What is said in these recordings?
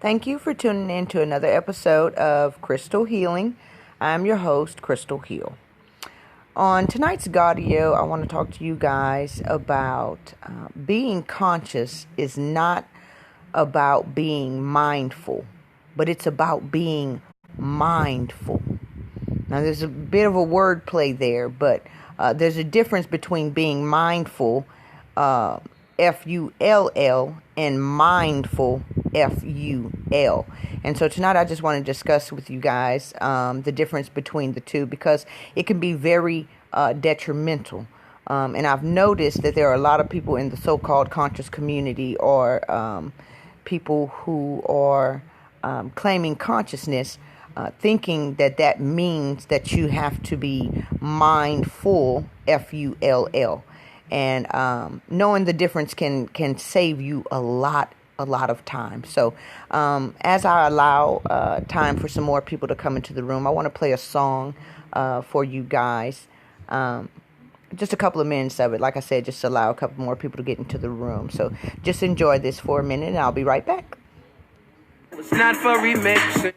Thank you for tuning in to another episode of Crystal Healing. I'm your host, Crystal Heal. On tonight's gAudio, I want to talk to you guys about being conscious is not about being mindful, but it's about being mindful. Now, there's a bit of a word play there, but there's a difference between being mindful, F-U-L-L, and mindful, F-U-L. And so tonight I just want to discuss with you guys the difference between the two, because it can be very detrimental. And I've noticed that there are a lot of people in the so-called conscious community, or people who are claiming consciousness, thinking that means that you have to be mindful, F-U-L-L. And knowing the difference can save you a lot of time. So as I allow time for some more people to come into the room, I want to play a song for you guys. Just a couple of minutes of it. Like I said, just allow a couple more people to get into the room. So just enjoy this for a minute and I'll be right back. It's not for remixing.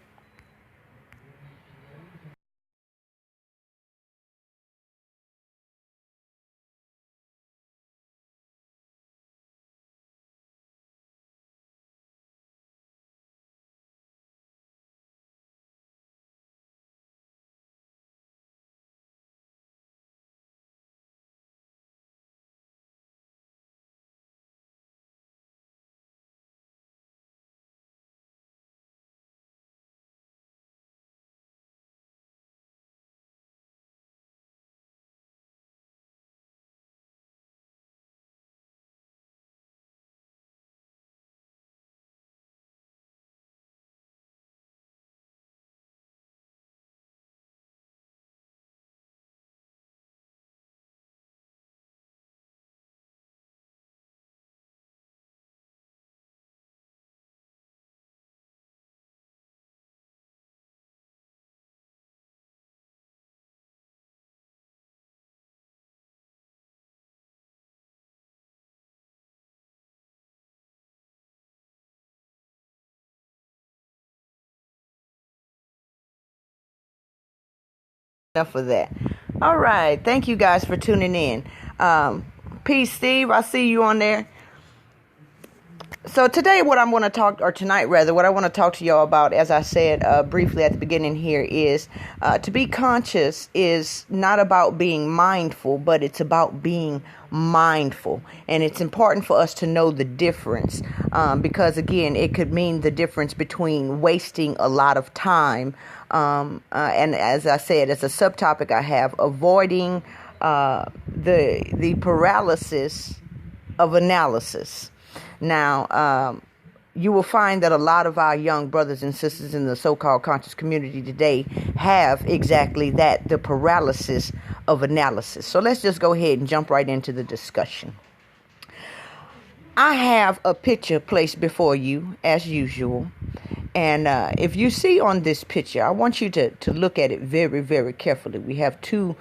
Enough of that. All right. Thank you guys for tuning in. Peace, Steve. I see you on there. So today what I want to talk, or tonight rather, what I want to talk to y'all about, as I said briefly at the beginning here, is to be conscious is not about being mindful, but it's about being mindful. And it's important for us to know the difference, because again, it could mean the difference between wasting a lot of time, and as I said, as a subtopic I have, avoiding the paralysis of analysis. Now, you will find that a lot of our young brothers and sisters in the so-called conscious community today have exactly that, the paralysis of analysis. So let's just go ahead and jump right into the discussion. I have a picture placed before you, as usual. And if you see on this picture, I want you to look at it very, very carefully. We have two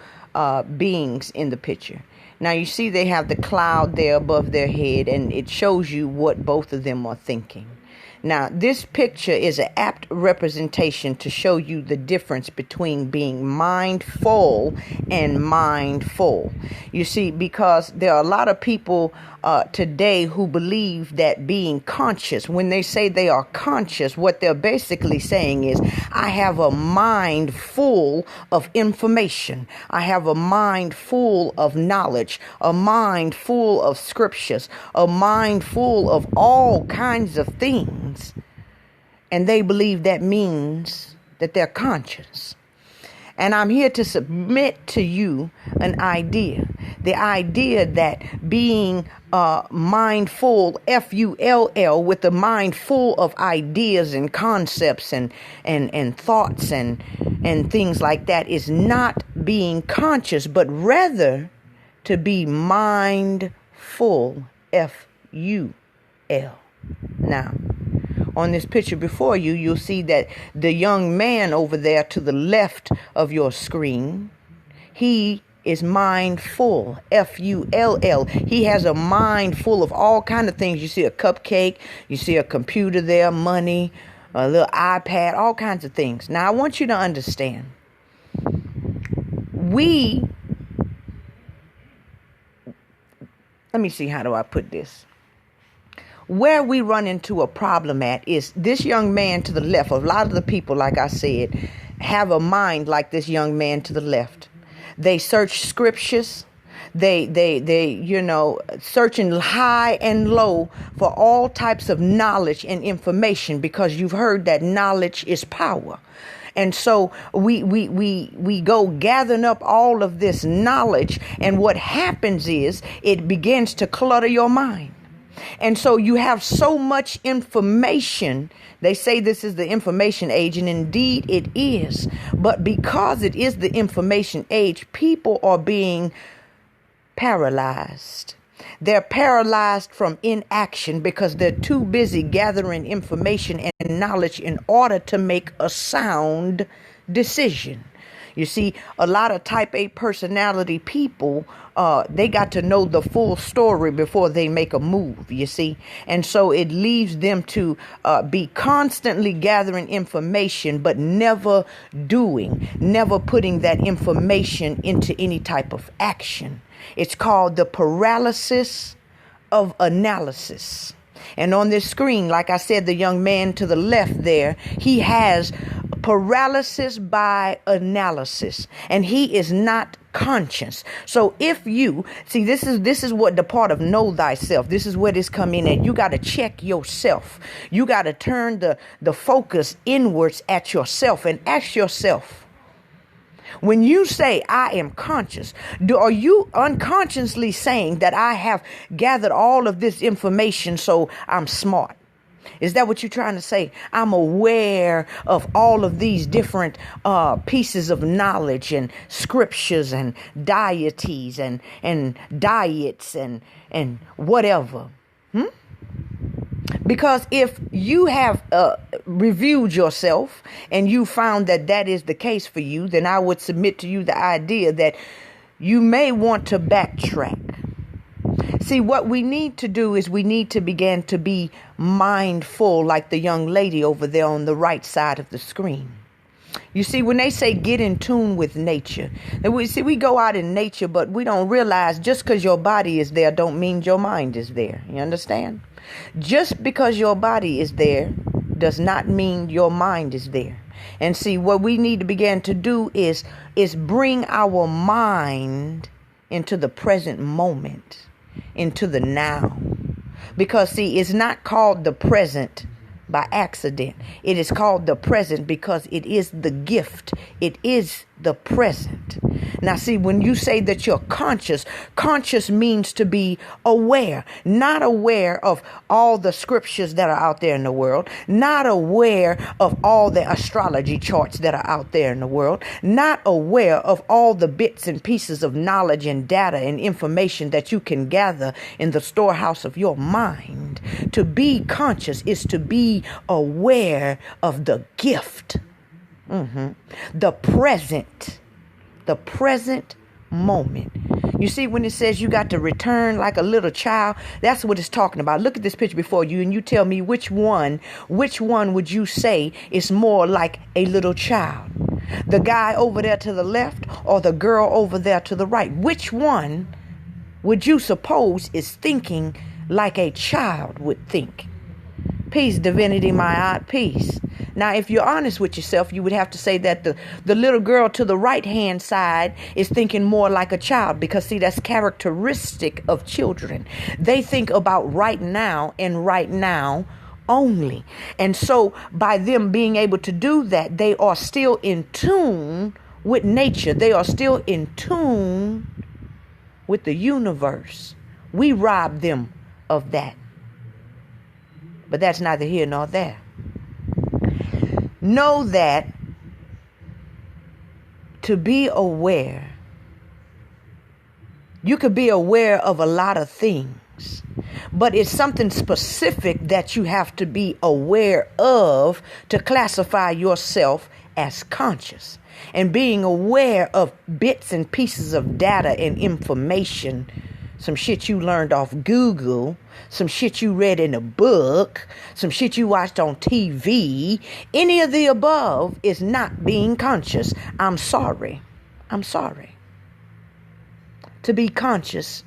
beings in the picture. Now, you see they have the cloud there above their head, and it shows you what both of them are thinking. Now, this picture is an apt representation to show you the difference between being mindful and mindful. You see, because there are a lot of people today who believe that being conscious, when they say they are conscious, what they're basically saying is, I have a mind full of information. I have a mind full of knowledge, a mind full of scriptures, a mind full of all kinds of things. And they believe that means that they're conscious. And I'm here to submit to you an idea. The idea that being mindful, F-U-L-L, with the mind full of ideas and concepts and thoughts and things like that, is not being conscious, but rather to be mindful, F-U-L. Now, on this picture before you, you'll see that the young man over there to the left of your screen, he is mindful, F-U-L-L. He has a mind full of all kind of things. You see a cupcake, you see a computer there, money, a little iPad, all kinds of things. Now, I want you to understand, let me see, how do I put this? Where we run into a problem at is this young man to the left. A lot of the people, like I said, have a mind like this young man to the left. They search scriptures. They searching high and low for all types of knowledge and information, because you've heard that knowledge is power. And so we go gathering up all of this knowledge, and what happens is it begins to clutter your mind. And so you have so much information. They say this is the information age, and indeed it is. But because it is the information age, people are being paralyzed. They're paralyzed from inaction because they're too busy gathering information and knowledge in order to make a sound decision. You see, a lot of type A personality people, they got to know the full story before they make a move, you see. And so it leaves them to be constantly gathering information, but never putting that information into any type of action. It's called the paralysis of analysis. And on this screen, like I said, the young man to the left there, he has paralysis by analysis, and he is not conscious. So if you see, this is what the part of know thyself, this is where this come in, and you got to check yourself. You got to turn the focus inwards at yourself and ask yourself, when you say I am conscious, are you unconsciously saying that I have gathered all of this information so I'm smart? Is that what you're trying to say? I'm aware of all of these different pieces of knowledge and scriptures and deities and diets and whatever. Because if you have reviewed yourself and you found that that is the case for you, then I would submit to you the idea that you may want to backtrack. See, what we need to do is we need to begin to be mindful, like the young lady over there on the right side of the screen. You see, when they say get in tune with nature, we go out in nature, but we don't realize just because your body is there don't mean your mind is there. You understand? Just because your body is there does not mean your mind is there. And see, what we need to begin to do is bring our mind into the present moment, into the now. Because see, it's not called the present by accident. It is called the present because it is the gift. It is the present. Now see, when you say that you're conscious means to be aware, not aware of all the scriptures that are out there in the world, not aware of all the astrology charts that are out there in the world, not aware of all the bits and pieces of knowledge and data and information that you can gather in the storehouse of your mind. To be conscious is to be aware of the gift, the present moment. You see, when it says you got to return like a little child, that's what it's talking about. Look at this picture before you and you tell me which one would you say is more like a little child? The guy over there to the left or the girl over there to the right? Which one would you suppose is thinking like a child would think? Peace, divinity, my art, peace. Now, if you're honest with yourself, you would have to say that the little girl to the right-hand side is thinking more like a child, because, see, that's characteristic of children. They think about right now and right now only. And so by them being able to do that, they are still in tune with nature. They are still in tune with the universe. We rob them of that. But that's neither here nor there. Know that to be aware, you could be aware of a lot of things, but it's something specific that you have to be aware of to classify yourself as conscious. And being aware of bits and pieces of data and information some shit you learned off Google, some shit you read in a book, some shit you watched on TV. Any of the above is not being conscious. I'm sorry. To be conscious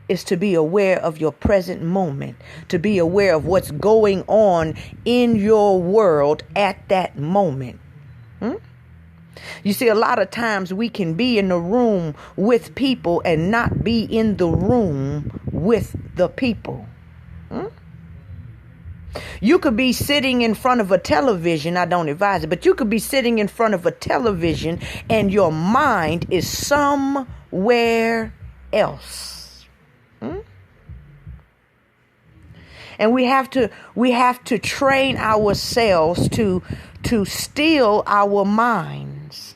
is to be aware of your present moment, to be aware of what's going on in your world at that moment. You see, a lot of times we can be in the room with people and not be in the room with the people. You could be sitting in front of a television. I don't advise it, but you could be sitting in front of a television and your mind is somewhere else. And we have to train ourselves to still our minds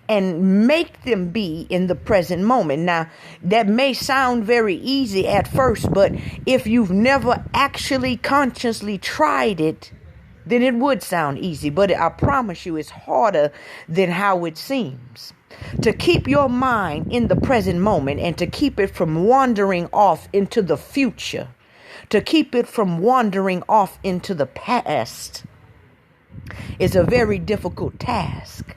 and make them be in the present moment. Now, that may sound very easy at first, but if you've never actually consciously tried it, then it would sound easy. But I promise you, it's harder than how it seems. To keep your mind in the present moment and to keep it from wandering off into the future, to keep it from wandering off into the past, is a very difficult task.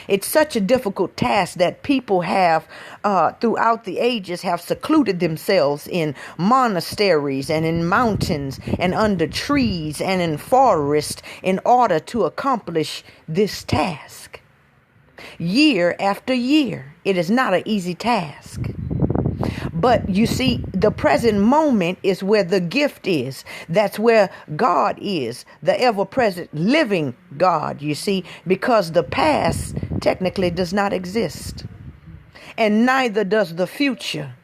It's such a difficult task that people have throughout the ages have secluded themselves in monasteries and in mountains and under trees and in forests in order to accomplish this task. Year after year, it is not an easy task. But you see, the present moment is where the gift is. That's where God is, the ever-present living God, you see, because the past technically does not exist. And neither does the future.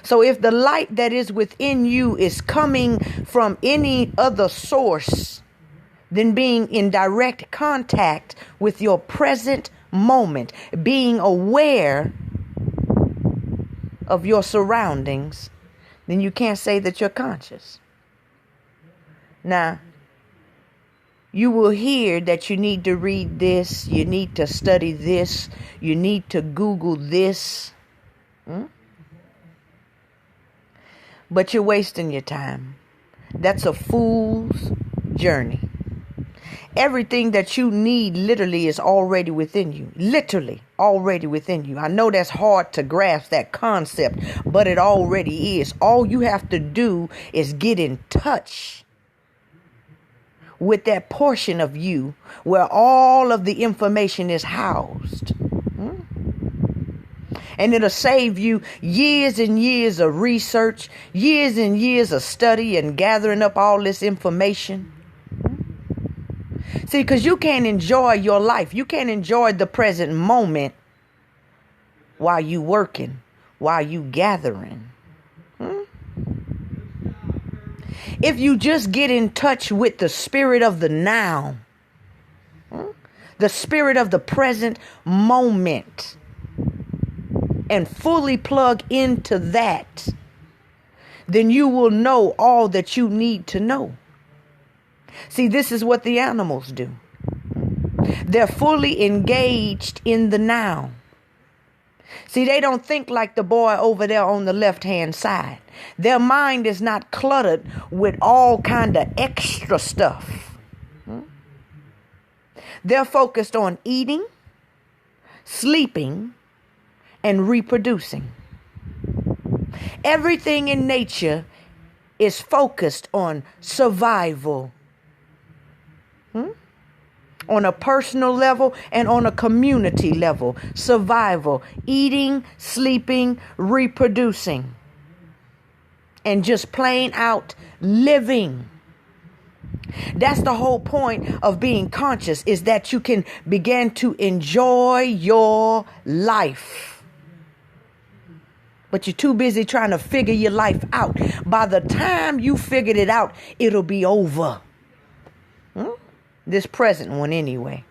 So if the light that is within you is coming from any other source than being in direct contact with your present moment, being aware of your surroundings, then you can't say that you're conscious. Now, you will hear that you need to read this, you need to study this, you need to Google this. But you're wasting your time. That's a fool's journey. Everything that you need literally is already within you. Literally already within you. I know that's hard to grasp, that concept, but it already is. All you have to do is get in touch with that portion of you where all of the information is housed. And it'll save you years and years of research, years and years of study and gathering up all this information. See, because you can't enjoy your life. You can't enjoy the present moment while you working, while you gathering. If you just get in touch with the spirit of the now, the spirit of the present moment, and fully plug into that, then you will know all that you need to know. See, this is what the animals do. They're fully engaged in the now. See, they don't think like the boy over there on the left-hand side. Their mind is not cluttered with all kind of extra stuff. They're focused on eating, sleeping, and reproducing. Everything in nature is focused on survival. On a personal level and on a community level. Survival. Eating, sleeping, reproducing. And just plain out living. That's the whole point of being conscious, is that you can begin to enjoy your life. But you're too busy trying to figure your life out. By the time you figured it out, it'll be over. This present one anyway.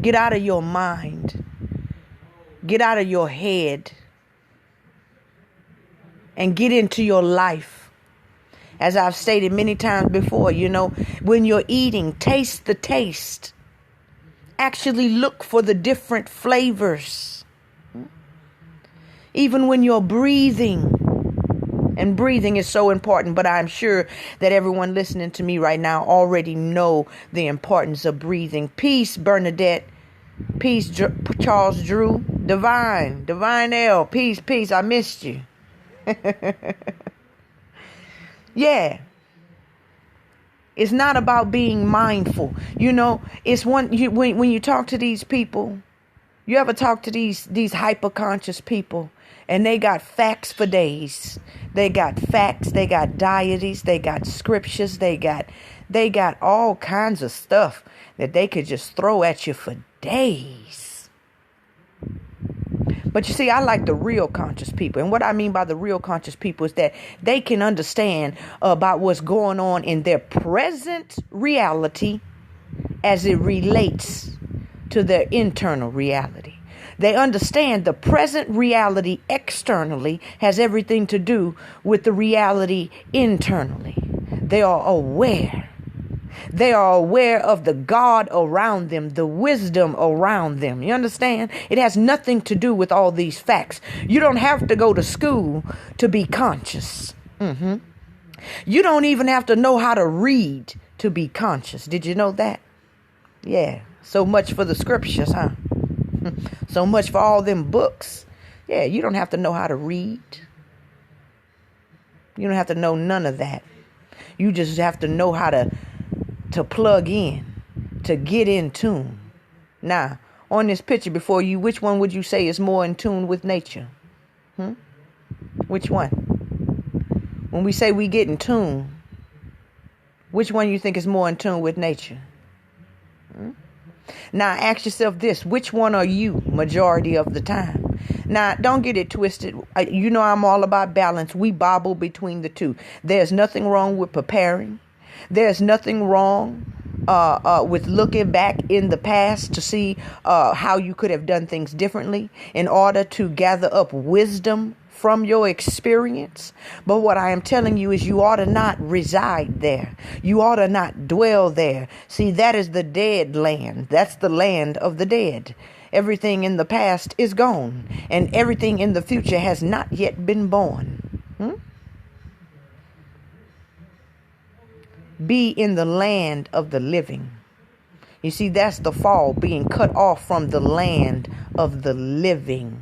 Get out of your mind. Get out of your head. And get into your life. As I've stated many times before, when you're eating, taste the taste Actually look for the different flavors. Even when you're breathing. And breathing is so important, but I'm sure that everyone listening to me right now already know the importance of breathing. Peace, Bernadette. Peace, Charles Drew. Divine L. Peace. I missed you. Yeah. It's not about being mindful. It's when you talk to these people, you ever talk to these hyperconscious people, and they got facts for days. They got facts, they got deities, they got scriptures, they got all kinds of stuff that they could just throw at you for days. But you see, I like the real conscious people. And what I mean by the real conscious people is that they can understand about what's going on in their present reality as it relates to their internal reality. They understand the present reality externally has everything to do with the reality internally. They are aware. They are aware of the God around them, the wisdom around them. You understand? It has nothing to do with all these facts. You don't have to go to school to be conscious. You don't even have to know how to read to be conscious. Did you know that? Yeah. So much for the scriptures, huh? So much for all them books. Yeah, you don't have to know how to read. You don't have to know none of that. You just have to know how to plug in, to get in tune. Now, on this picture before you, which one would you say is more in tune with nature? Which one? When we say we get in tune, which one you think is more in tune with nature? Now ask yourself this, which one are you majority of the time? Now, don't get it twisted. I'm all about balance. We bobble between the two. There's nothing wrong with preparing. There's nothing wrong with looking back in the past to see how you could have done things differently in order to gather up wisdom from your experience. But what I am telling you is you ought to not reside there. You ought to not dwell there. See, that is the dead land. That's the land of the dead. Everything in the past is gone, and everything in the future has not yet been born. Be in the land of the living. You see, that's the fall, being cut off from the land of the living.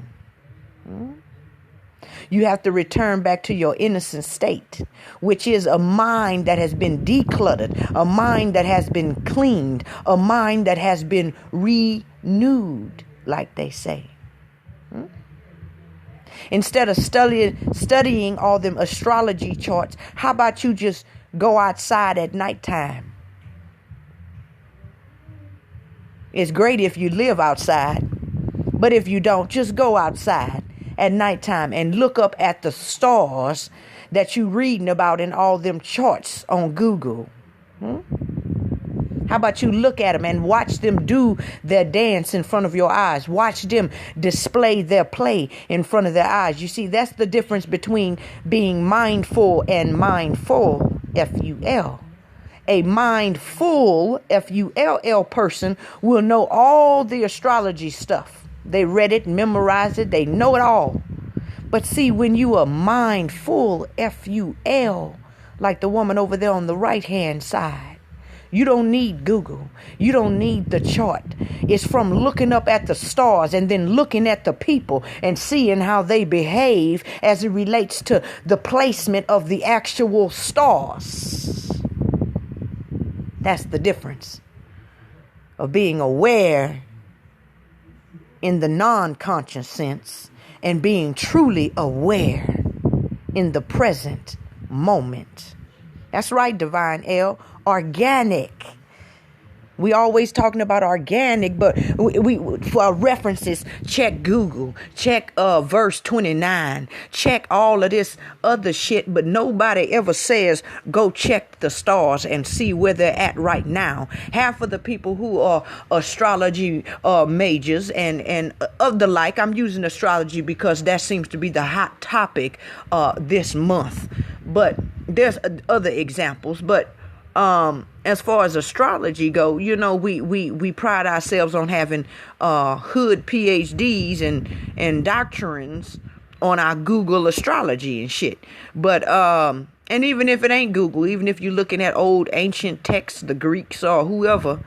You have to return back to your innocent state, which is a mind that has been decluttered, a mind that has been cleaned, a mind that has been renewed, like they say. Instead of studying all them astrology charts, how about you just go outside at nighttime? It's great if you live outside, but if you don't, just go outside at nighttime and look up at the stars that you reading about in all them charts on Google. How about you look at them and watch them do their dance in front of your eyes? Watch them display their play in front of their eyes. You see, that's the difference between being mindful and mindful, F-U-L. A mindful, F-U-L-L person will know all the astrology stuff. They read it, memorized it, they know it all. But see, when you are mindful, F-U-L, like the woman over there on the right-hand side, you don't need Google. You don't need the chart. It's from looking up at the stars and then looking at the people and seeing how they behave as it relates to the placement of the actual stars. That's the difference of being aware in the non-conscious sense and being truly aware in the present moment. That's right, Divine L. Organic. We always talking about organic, but we for our references, check Google, check verse 29, check all of this other shit, but nobody ever says go check the stars and see where they're at right now. Half of the people who are astrology majors and of the like, I'm using astrology because that seems to be the hot topic this month, but there's other examples, but As far as astrology go, we pride ourselves on having hood PhDs and doctrines on our Google astrology and shit. But and even if it ain't Google, even if you're looking at old ancient texts, the Greeks or whoever,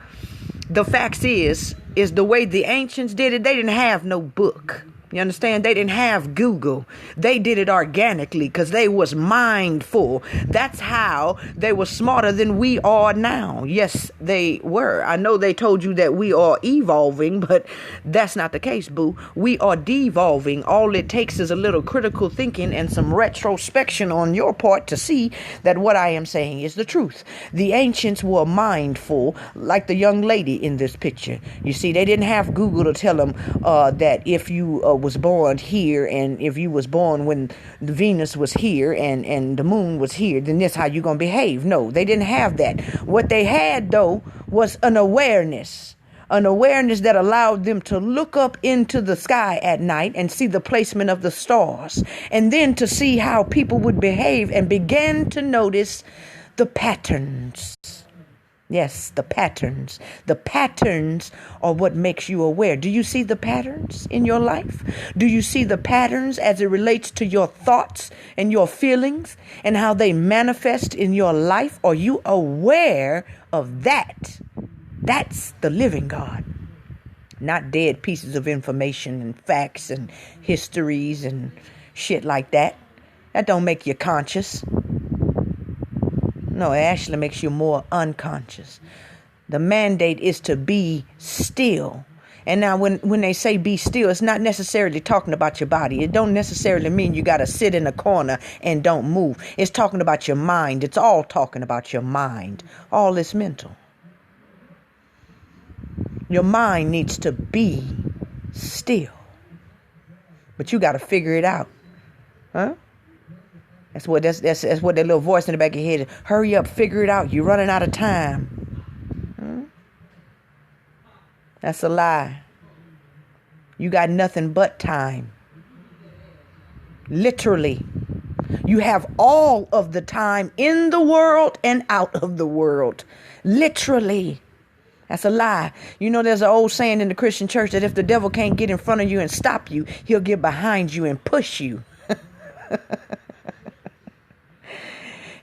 the facts is the way the ancients did it. They didn't have no book. You understand? They didn't have Google. They did it organically because they was mindful. That's how they were smarter than we are now. Yes, they were. I know they told you that we are evolving, but that's not the case, boo. We are devolving. All it takes is a little critical thinking and some retrospection on your part to see that what I am saying is the truth. The ancients were mindful, like the young lady in this picture. You see, they didn't have Google to tell them that if you was born here, and if you was born when the Venus was here and the moon was here, then this how you gonna behave. No, they didn't have that. What they had though was an awareness that allowed them to look up into the sky at night and see the placement of the stars, and then to see how people would behave and began to notice the patterns. Yes, the patterns. The patterns are what makes you aware. Do you see the patterns in your life? Do you see the patterns as it relates to your thoughts and your feelings and how they manifest in your life? Are you aware of that? That's the living God. Not dead pieces of information and facts and histories and shit like that. That don't make you conscious. No, it actually makes you more unconscious. The mandate is to be still. And now when they say be still, it's not necessarily talking about your body. It don't necessarily mean you got to sit in a corner and don't move. It's talking about your mind. It's all talking about your mind. All is mental. Your mind needs to be still. But you got to figure it out. Huh? That's what that little voice in the back of your head. Hurry up, figure it out. You're running out of time. That's a lie. You got nothing but time. Literally. You have all of the time in the world and out of the world. Literally. That's a lie. You know, there's an old saying in the Christian church that if the devil can't get in front of you and stop you, he'll get behind you and push you.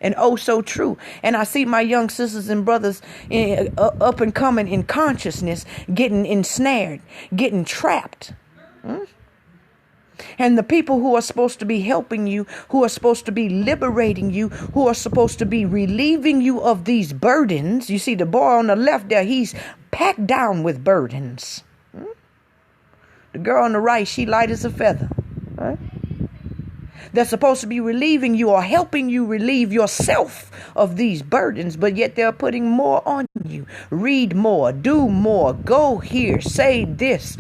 And oh, so true. And I see my young sisters and brothers up and coming in consciousness, getting ensnared, getting trapped. And the people who are supposed to be helping you, who are supposed to be liberating you, who are supposed to be relieving you of these burdens. You see the boy on the left there, he's packed down with burdens. The girl on the right, she light as a feather. Right? They're supposed to be relieving you or helping you relieve yourself of these burdens, but yet they're putting more on you. Read more, do more, go here, say this,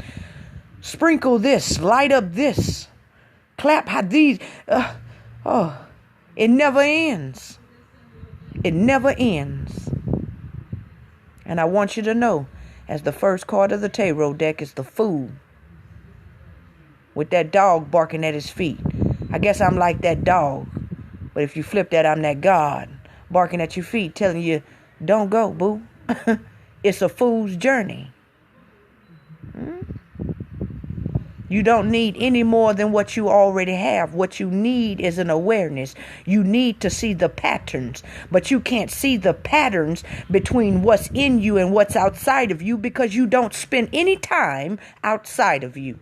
sprinkle this, light up this, clap how these. It never ends. It never ends. And I want you to know, as the first card of the tarot deck is the Fool, with that dog barking at his feet. I guess I'm like that dog. But if you flip that, I'm that God barking at your feet, telling you, don't go, boo. It's a fool's journey. You don't need any more than what you already have. What you need is an awareness. You need to see the patterns, but you can't see the patterns between what's in you and what's outside of you because you don't spend any time outside of you.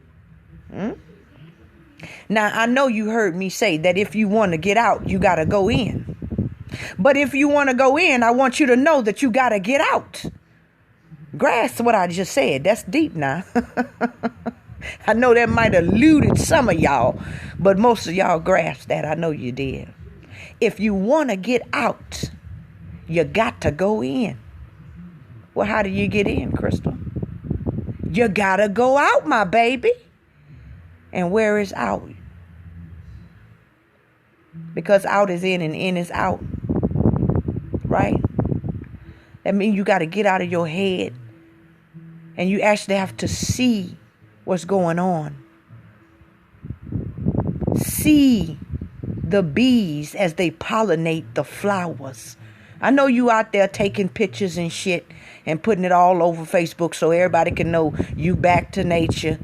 Now, I know you heard me say that if you want to get out, you got to go in. But if you want to go in, I want you to know that you got to get out. Grasp what I just said. That's deep now. I know that might have eluded some of y'all, but most of y'all grasped that. I know you did. If you want to get out, you got to go in. Well, how do you get in, Crystal? You got to go out, my baby. And where is out? Because out is in and in is out. Right? That means you got to get out of your head. And you actually have to see what's going on. See the bees as they pollinate the flowers. I know you out there taking pictures and shit and putting it all over Facebook so everybody can know you back to nature.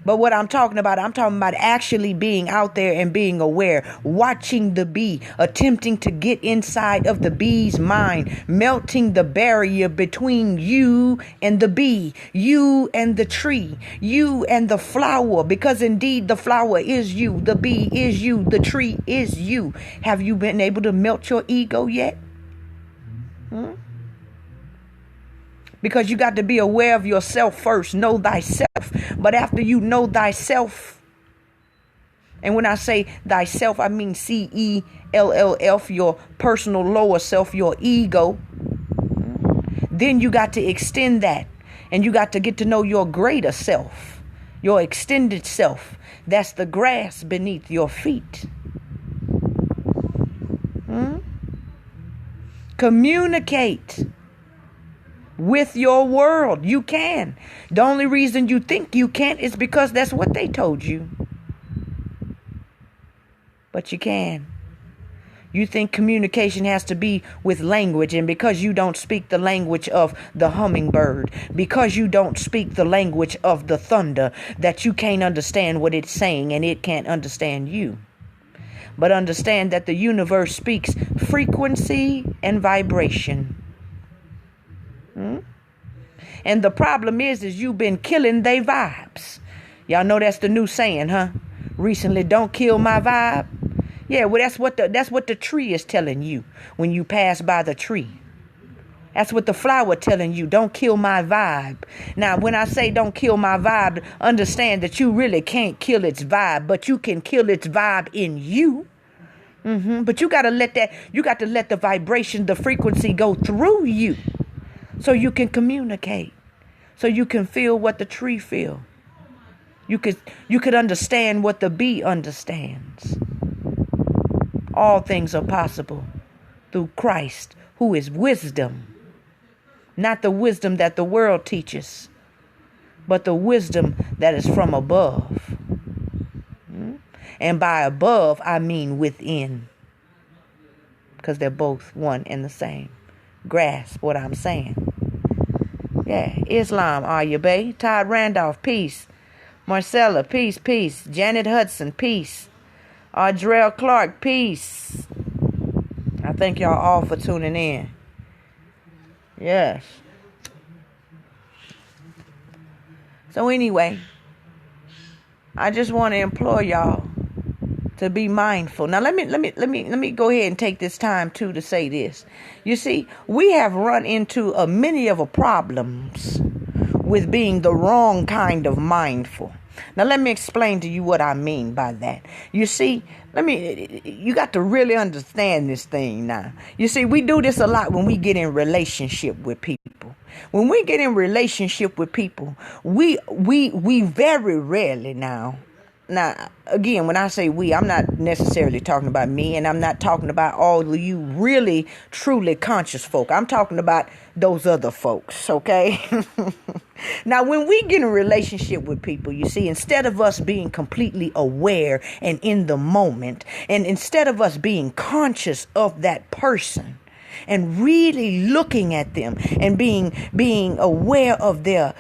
But what I'm talking about actually being out there and being aware, watching the bee, attempting to get inside of the bee's mind, melting the barrier between you and the bee, you and the tree, you and the flower, because indeed the flower is you, the bee is you, the tree is you. Have you been able to melt your ego yet? Because you got to be aware of yourself first. Know thyself. But after you know thyself, and when I say thyself, I mean CELLF, your personal lower self, your ego. Then you got to extend that. And you got to get to know your greater self, your extended self. That's the grass beneath your feet. Communicate with your world. You can. The only reason you think you can't is because that's what they told you. But you can. You think communication has to be with language, and because you don't speak the language of the hummingbird, because you don't speak the language of the thunder, that you can't understand what it's saying and it can't understand you. But understand that the universe speaks frequency and vibration. And the problem is you've been killing they vibes. Y'all know that's the new saying, huh? Recently, don't kill my vibe. Yeah, well, that's what the tree is telling you when you pass by the tree. That's what the flower telling you. Don't kill my vibe. Now, when I say don't kill my vibe, understand that you really can't kill its vibe, but you can kill its vibe in you. But you got to let the vibration, the frequency go through you. So you can communicate. So you can feel what the tree feels. You could understand what the bee understands. All things are possible through Christ, who is wisdom. Not the wisdom that the world teaches, but the wisdom that is from above. And by above, I mean within. Because they're both one and the same. Grasp what I'm saying. Yeah, Islam, are you, babe? Todd Randolph, peace. Marcella, peace, peace. Janet Hudson, peace. Audrell Clark, peace. I thank y'all all for tuning in. Yes. So anyway, I just want to implore y'all to be mindful. Now let me go ahead and take this time too to say this. You see, we have run into many of the problems with being the wrong kind of mindful. Now let me explain to you what I mean by that. You see, you got to really understand this thing now. You see, we do this a lot when we get in relationship with people. When we get in relationship with people, we very rarely now, again, when I say we, I'm not necessarily talking about me, and I'm not talking about all of you really, truly conscious folk. I'm talking about those other folks, okay? Now, when we get in a relationship with people, you see, instead of us being completely aware and in the moment, and instead of us being conscious of that person, and really looking at them and being aware of their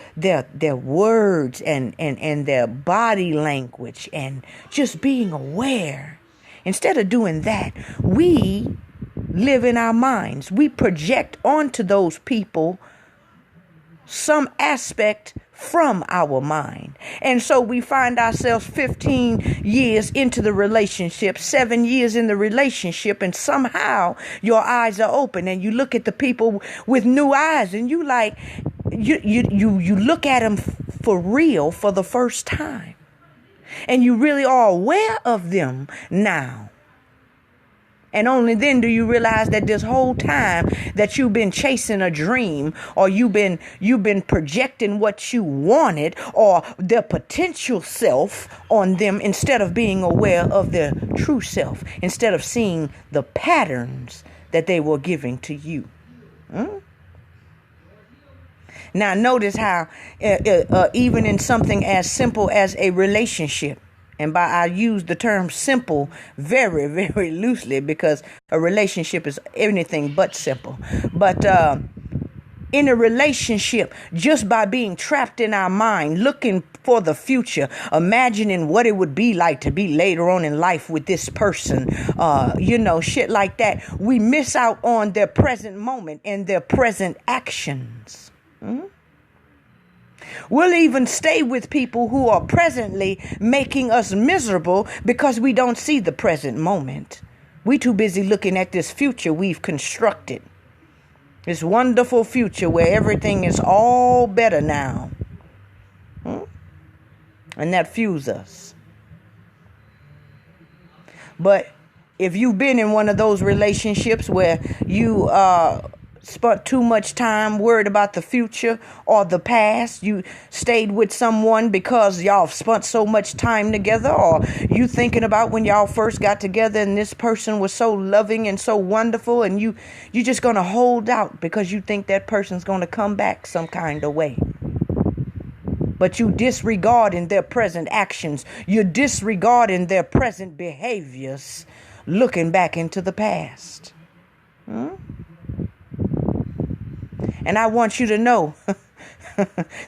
words and their body language and just being aware. Instead of doing that, we live in our minds. We project onto those people some aspect from our mind. And so we find ourselves 15 years into the relationship, 7 years in the relationship, and somehow your eyes are open and you look at the people with new eyes, and you look at them for real for the first time. And you really are aware of them now. And only then do you realize that this whole time that you've been chasing a dream, or you've been projecting what you wanted or their potential self on them, instead of being aware of their true self, instead of seeing the patterns that they were giving to you. Now notice how even in something as simple as a relationship, And I use the term simple very, very loosely because a relationship is anything but simple. But in a relationship, just by being trapped in our mind, looking for the future, imagining what it would be like to be later on in life with this person, shit like that, we miss out on their present moment and their present actions. We'll even stay with people who are presently making us miserable because we don't see the present moment. We too busy looking at this future we've constructed. This wonderful future where everything is all better now. And that fuels us. But if you've been in one of those relationships where you spent too much time worried about the future or the past, you stayed with someone because y'all spent so much time together, or you thinking about when y'all first got together and this person was so loving and so wonderful, and you just gonna hold out because you think that person's gonna come back some kind of way. But you disregarding their present actions, you're disregarding their present behaviors, looking back into the past. And I want you to know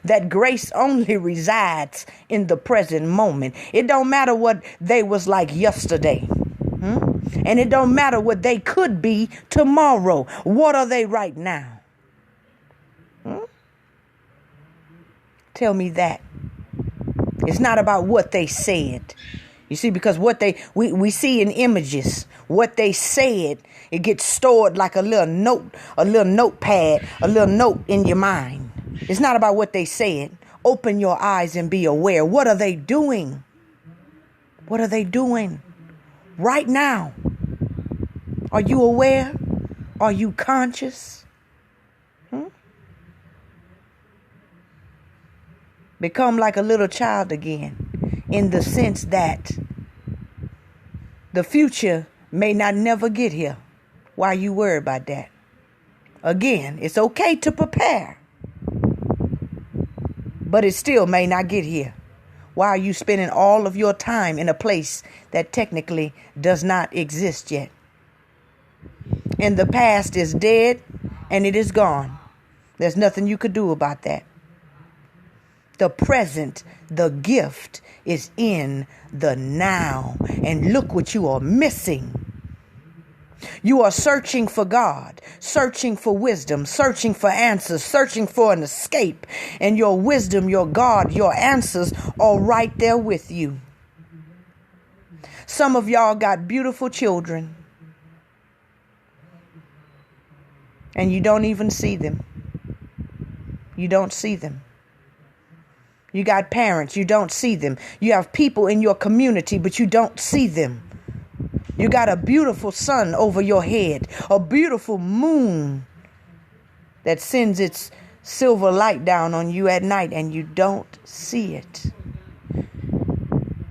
that grace only resides in the present moment. It don't matter what they was like yesterday. And it don't matter what they could be tomorrow. What are they right now? Tell me that. It's not about what they said. You see, because we see in images, what they said, it gets stored like a little notepad, a little note in your mind. It's not about what they said. Open your eyes and be aware. What are they doing? What are they doing right now? Are you aware? Are you conscious? Become like a little child again, in the sense that the future may not never get here. Why you worry about that? Again, it's okay to prepare, but it still may not get here. Why are you spending all of your time in a place that technically does not exist yet? And the past is dead and it is gone. There's nothing you could do about that. The present, the gift is in the now. And look what you are missing. You are searching for God, searching for wisdom, searching for answers, searching for an escape. And your wisdom, your God, your answers are right there with you. Some of y'all got beautiful children, and you don't even see them. You don't see them. You got parents, you don't see them. You have people in your community, but you don't see them. You got a beautiful sun over your head, a beautiful moon that sends its silver light down on you at night, and you don't see it.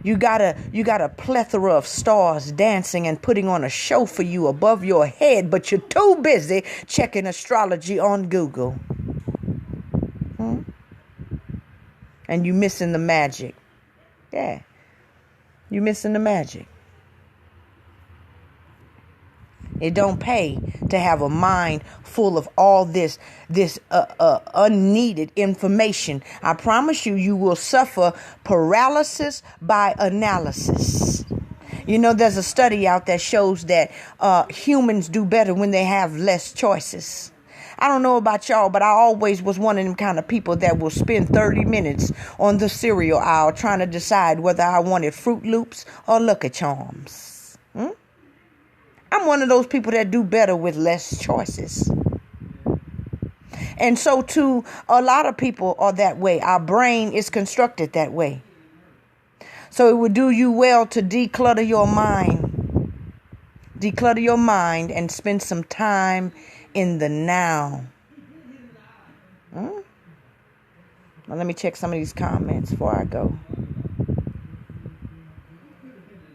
You got a plethora of stars dancing and putting on a show for you above your head, but you're too busy checking astrology on Google. And you missing the magic. Yeah. You missing the magic. It don't pay to have a mind full of all this unneeded information. I promise you, you will suffer paralysis by analysis. You know, there's a study out that shows that humans do better when they have less choices. I don't know about y'all, but I always was one of them kind of people that will spend 30 minutes on the cereal aisle trying to decide whether I wanted Fruit Loops or Lucky Charms. I'm one of those people that do better with less choices. And so too, a lot of people are that way. Our brain is constructed that way. So it would do you well to declutter your mind. Declutter your mind and spend some time in the now. Well, let me check some of these comments before I go.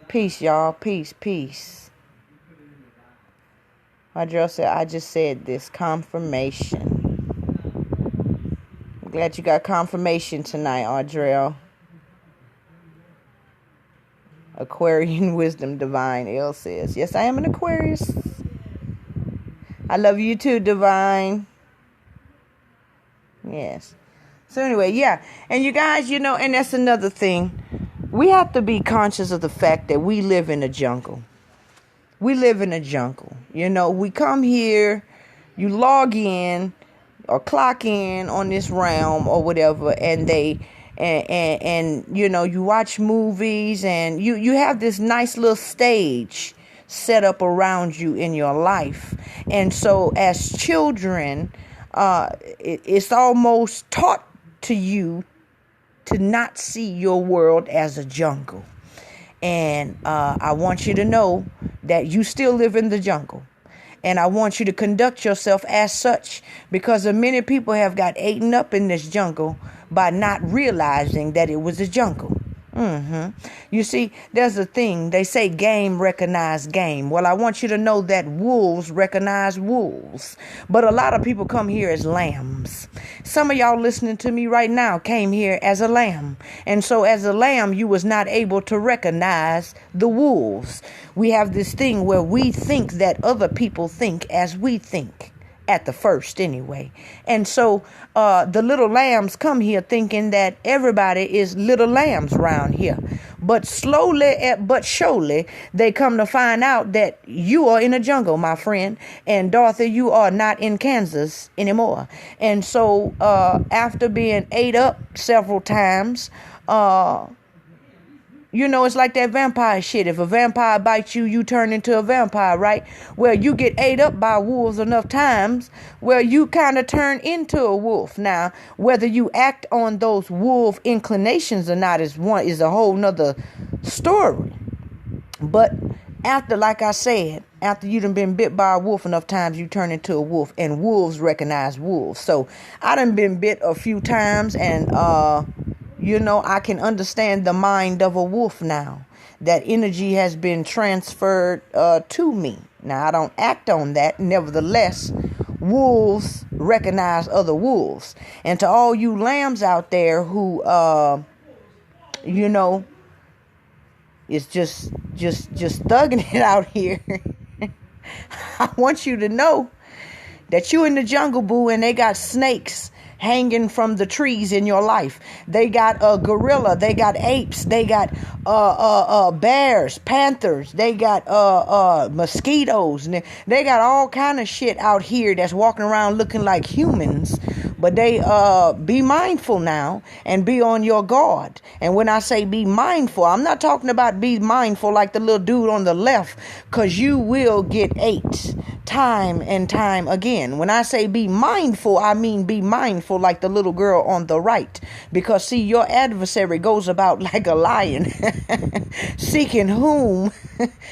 Peace, y'all. Peace, peace. Audrell said, I just said this. Confirmation. I'm glad you got confirmation tonight, Audrell. Aquarian wisdom divine, L says. Yes, I am an Aquarius. I love you too, divine. Yes. So anyway, yeah. And you guys, and that's another thing. We have to be conscious of the fact that we live in a jungle. We live in a jungle. We come here, you log in or clock in on this realm or whatever, and you watch movies, and you have this nice little stage set up around you in your life. And so as children, it's almost taught to you to not see your world as a jungle. And I want you to know that you still live in the jungle. And I want you to conduct yourself as such, because many people have got eaten up in this jungle by not realizing that it was a jungle. You see, there's a thing. They say game recognize game. Well, I want you to know that wolves recognize wolves. But a lot of people come here as lambs. Some of y'all listening to me right now came here as a lamb. And so as a lamb, you was not able to recognize the wolves. We have this thing where we think that other people think as we think. At the first anyway. And so the little lambs come here thinking that everybody is little lambs around here. But slowly but surely they come to find out that you are in a jungle, my friend. And Dorothy, you are not in Kansas anymore. And so after being ate up several times, it's like that vampire shit. If a vampire bites you, you turn into a vampire, right? Well, you get ate up by wolves enough times, well, you kind of turn into a wolf. Now, whether you act on those wolf inclinations or not is a whole nother story. But like I said, after you done been bit by a wolf enough times, you turn into a wolf, and wolves recognize wolves. So I done been bit a few times, and I can understand the mind of a wolf now. That energy has been transferred to me. Now, I don't act on that. Nevertheless, wolves recognize other wolves. And to all you lambs out there who, is just thugging it out here, I want you to know that you in the jungle, boo, and they got snakes hanging from the trees in your life. They got a gorilla, they got apes, they got bears, panthers, they got mosquitoes, and they got all kind of shit out here that's walking around looking like humans. But they be mindful now and be on your guard. And when I say be mindful, I'm not talking about be mindful like the little dude on the left, because you will get ate time and time again. When I say be mindful, I mean be mindful like the little girl on the right. Because see, your adversary goes about like a lion, seeking whom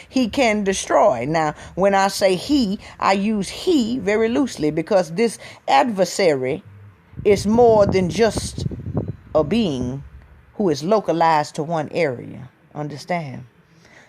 he can destroy. Now, when I say he, I use he very loosely, because this adversary is more than just a being who is localized to one area. Understand?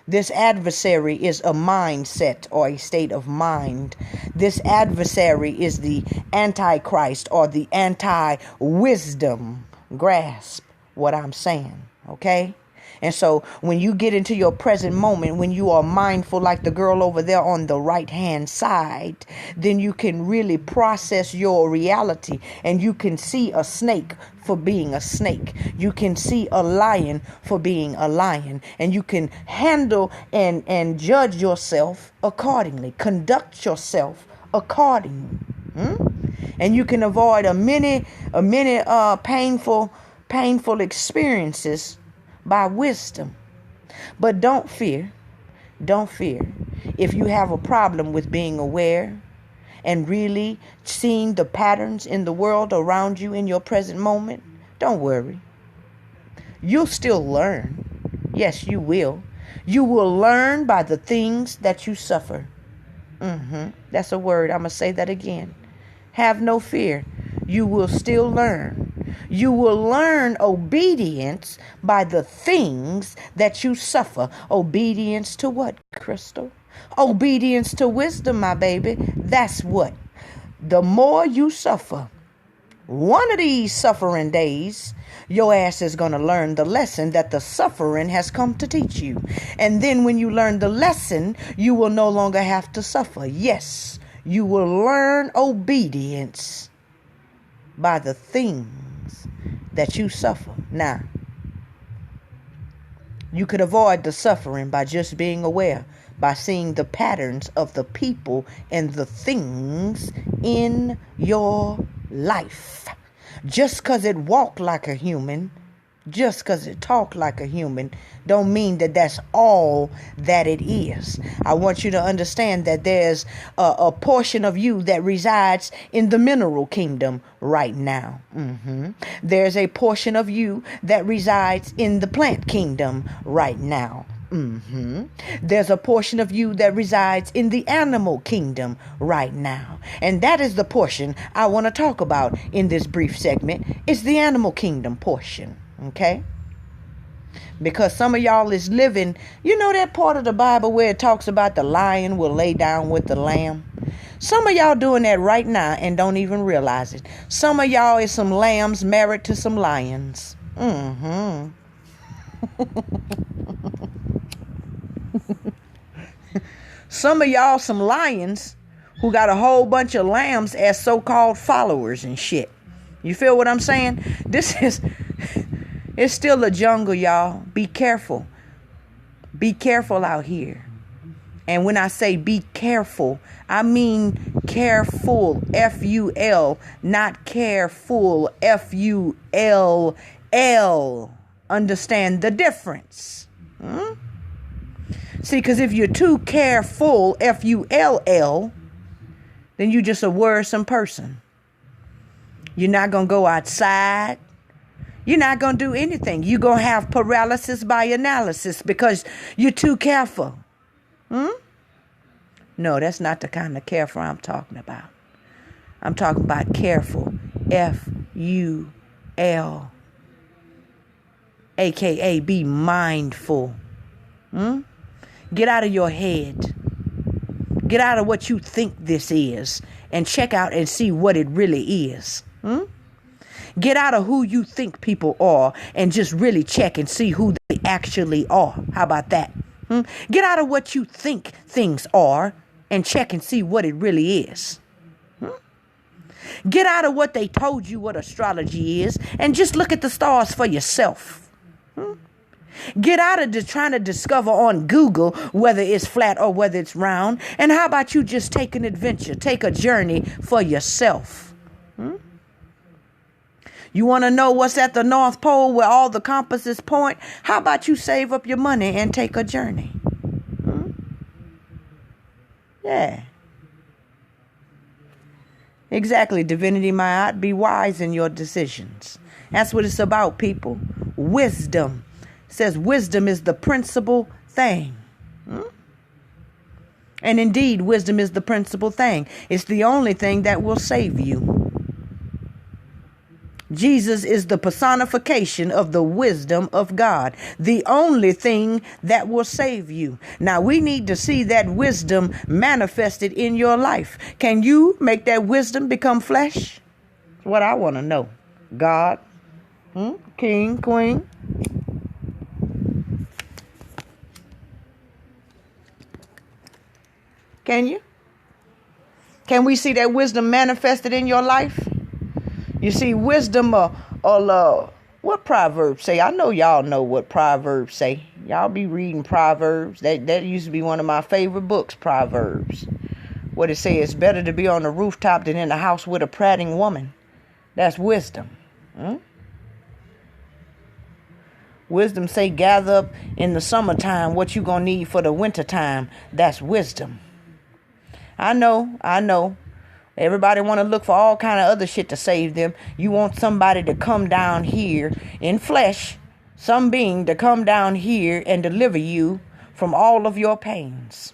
This adversary is a mindset or a state of mind. This adversary is the antichrist or the anti-wisdom. Grasp what I'm saying, okay? And so when you get into your present moment, when you are mindful like the girl over there on the right-hand side, then you can really process your reality, and you can see a snake for being a snake. You can see a lion for being a lion, and you can handle and judge yourself accordingly, conduct yourself accordingly. And you can avoid a many painful experiences by wisdom. But don't fear. If you have a problem with being aware and really seeing the patterns in the world around you in your present moment, don't worry. You'll still learn. Yes, you will. You will learn by the things that you suffer. That's a word. I'm going to say that again. Have no fear. You will still learn. You will learn obedience by the things that you suffer. Obedience to what, Crystal? Obedience to wisdom, my baby. That's what. The more you suffer one of these suffering days, your ass is going to learn the lesson that the suffering has come to teach you. And then when you learn the lesson, you will no longer have to suffer. Yes, you will learn obedience by the things that you suffer. Now, you could avoid the suffering by just being aware, by seeing the patterns of the people and the things in your life. Just because it walk like a human, just because it talk like a human, don't mean that that's all that it is. I want you to understand that there's a portion of you that resides in the mineral kingdom right now. There's a portion of you that resides in the plant kingdom right now. There's a portion of you that resides in the animal kingdom right now. And that is the portion I want to talk about in this brief segment. It's the animal kingdom portion. Okay? Because some of y'all is living, you know that part of the Bible where it talks about the lion will lay down with the lamb? Some of y'all doing that right now and don't even realize it. Some of y'all is some lambs married to some lions. Some of y'all some lions who got a whole bunch of lambs as so-called followers and shit. You feel what I'm saying? It's still a jungle, y'all. Be careful. Be careful out here. And when I say be careful, I mean careful, F-U-L, not careful, F-U-L-L. Understand the difference. See, because if you're too careful, F-U-L-L, then you're just a worrisome person. You're not going to go outside. You're not going to do anything. You're going to have paralysis by analysis because you're too careful. No, that's not the kind of careful I'm talking about. I'm talking about careful, F-U-L, a.k.a. be mindful. Get out of your head. Get out of what you think this is and check out and see what it really is. Get out of who you think people are and just really check and see who they actually are. How about that? Get out of what you think things are and check and see what it really is. Get out of what they told you what astrology is and just look at the stars for yourself. Get out of trying to discover on Google whether it's flat or whether it's round. And how about you just take an adventure, take a journey for yourself? You want to know what's at the North Pole where all the compasses point? How about you save up your money and take a journey? Yeah. Exactly, Divinity Ma'at. Be wise in your decisions. That's what it's about, people. Wisdom. It says wisdom is the principal thing. And indeed, wisdom is the principal thing. It's the only thing that will save you. Jesus is the personification of the wisdom of God. The only thing that will save you. Now, we need to see that wisdom manifested in your life. Can you make that wisdom become flesh? That's what I want to know. God, King, Queen. Can you? Can we see that wisdom manifested in your life? You see, wisdom what Proverbs say? I know y'all know what Proverbs say. Y'all be reading Proverbs. That used to be one of my favorite books, Proverbs. What it says, it's better to be on the rooftop than in the house with a prating woman. That's wisdom. Wisdom say, gather up in the summertime what you gonna need for the wintertime. That's wisdom. I know. Everybody want to look for all kind of other shit to save them. You want somebody to come down here in flesh, some being to come down here and deliver you from all of your pains.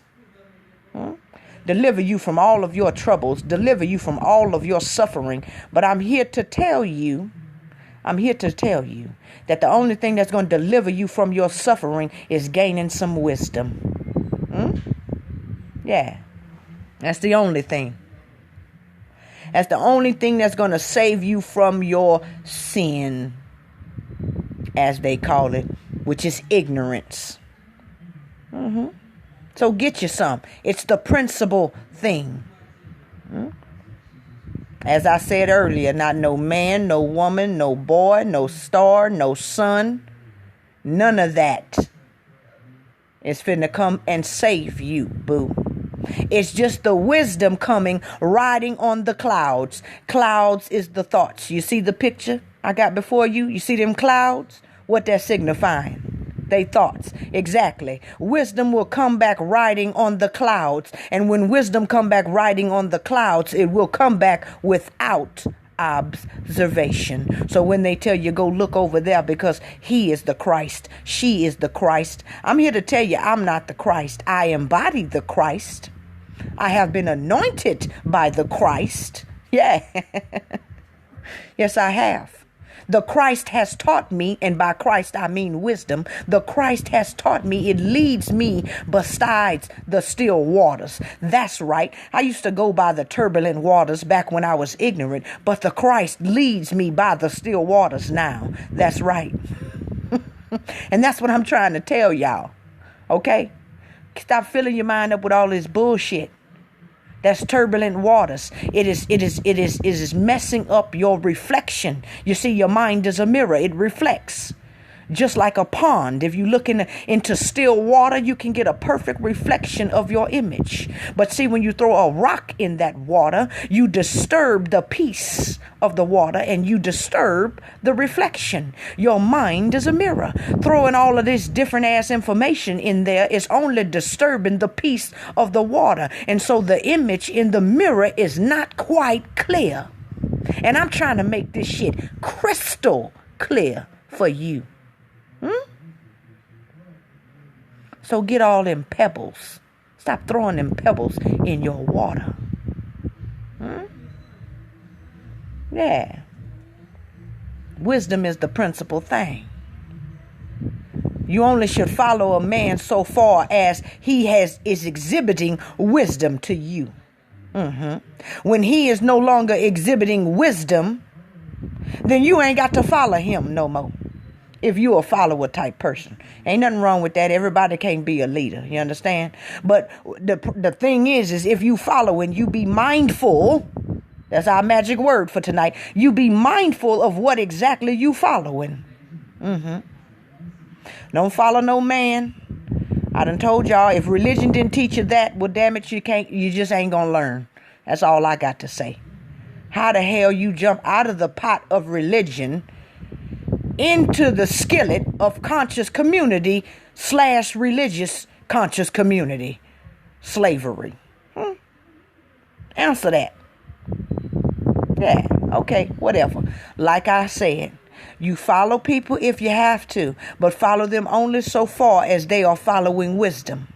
Deliver you from all of your troubles. Deliver you from all of your suffering. But I'm here to tell you that the only thing that's going to deliver you from your suffering is gaining some wisdom. Yeah, that's the only thing. That's the only thing that's going to save you from your sin, as they call it, which is ignorance. So get you some. It's the principal thing. As I said earlier, not no man, no woman, no boy, no star, no sun. None of that is finna come and save you, boo. It's just the wisdom coming, riding on the clouds. Clouds is the thoughts. You see the picture I got before you? You see them clouds? What they're signifying? They thoughts. Exactly. Wisdom will come back riding on the clouds. And when wisdom come back riding on the clouds, it will come back without observation. So when they tell you go look over there because he is the Christ, she is the Christ, I'm here to tell you I'm not the Christ. I embody the Christ. I have been anointed by the Christ. Yeah. Yes, I have. The Christ has taught me, and by Christ I mean wisdom. The Christ has taught me. It leads me besides the still waters. That's right. I used to go by the turbulent waters back when I was ignorant, but the Christ leads me by the still waters now. That's right. And that's what I'm trying to tell y'all. Okay? Stop filling your mind up with all this bullshit. That's turbulent waters. It is messing up your reflection. You see, your mind is a mirror. It reflects. Just like a pond. If you look into still water, you can get a perfect reflection of your image. But see, when you throw a rock in that water, you disturb the peace of the water and you disturb the reflection. Your mind is a mirror. Throwing all of this different ass information in there is only disturbing the peace of the water. And so the image in the mirror is not quite clear. And I'm trying to make this shit crystal clear for you. So get all them pebbles. Stop throwing them pebbles in your water. Yeah. Wisdom is the principal thing. You only should follow a man so far as he is exhibiting wisdom to you. When he is no longer exhibiting wisdom, then you ain't got to follow him no more. If you a follower type person, ain't nothing wrong with that. Everybody can't be a leader. You understand? But the thing is if you follow and you be mindful, that's our magic word for tonight. You be mindful of what exactly you following. Don't follow no man. I done told y'all, if religion didn't teach you that, well, damn it, you just ain't gonna learn. That's all I got to say. How the hell you jump out of the pot of religion into the skillet of conscious community / religious conscious community? Slavery. Answer that. Yeah, okay, whatever. Like I said, you follow people if you have to, but follow them only so far as they are following wisdom.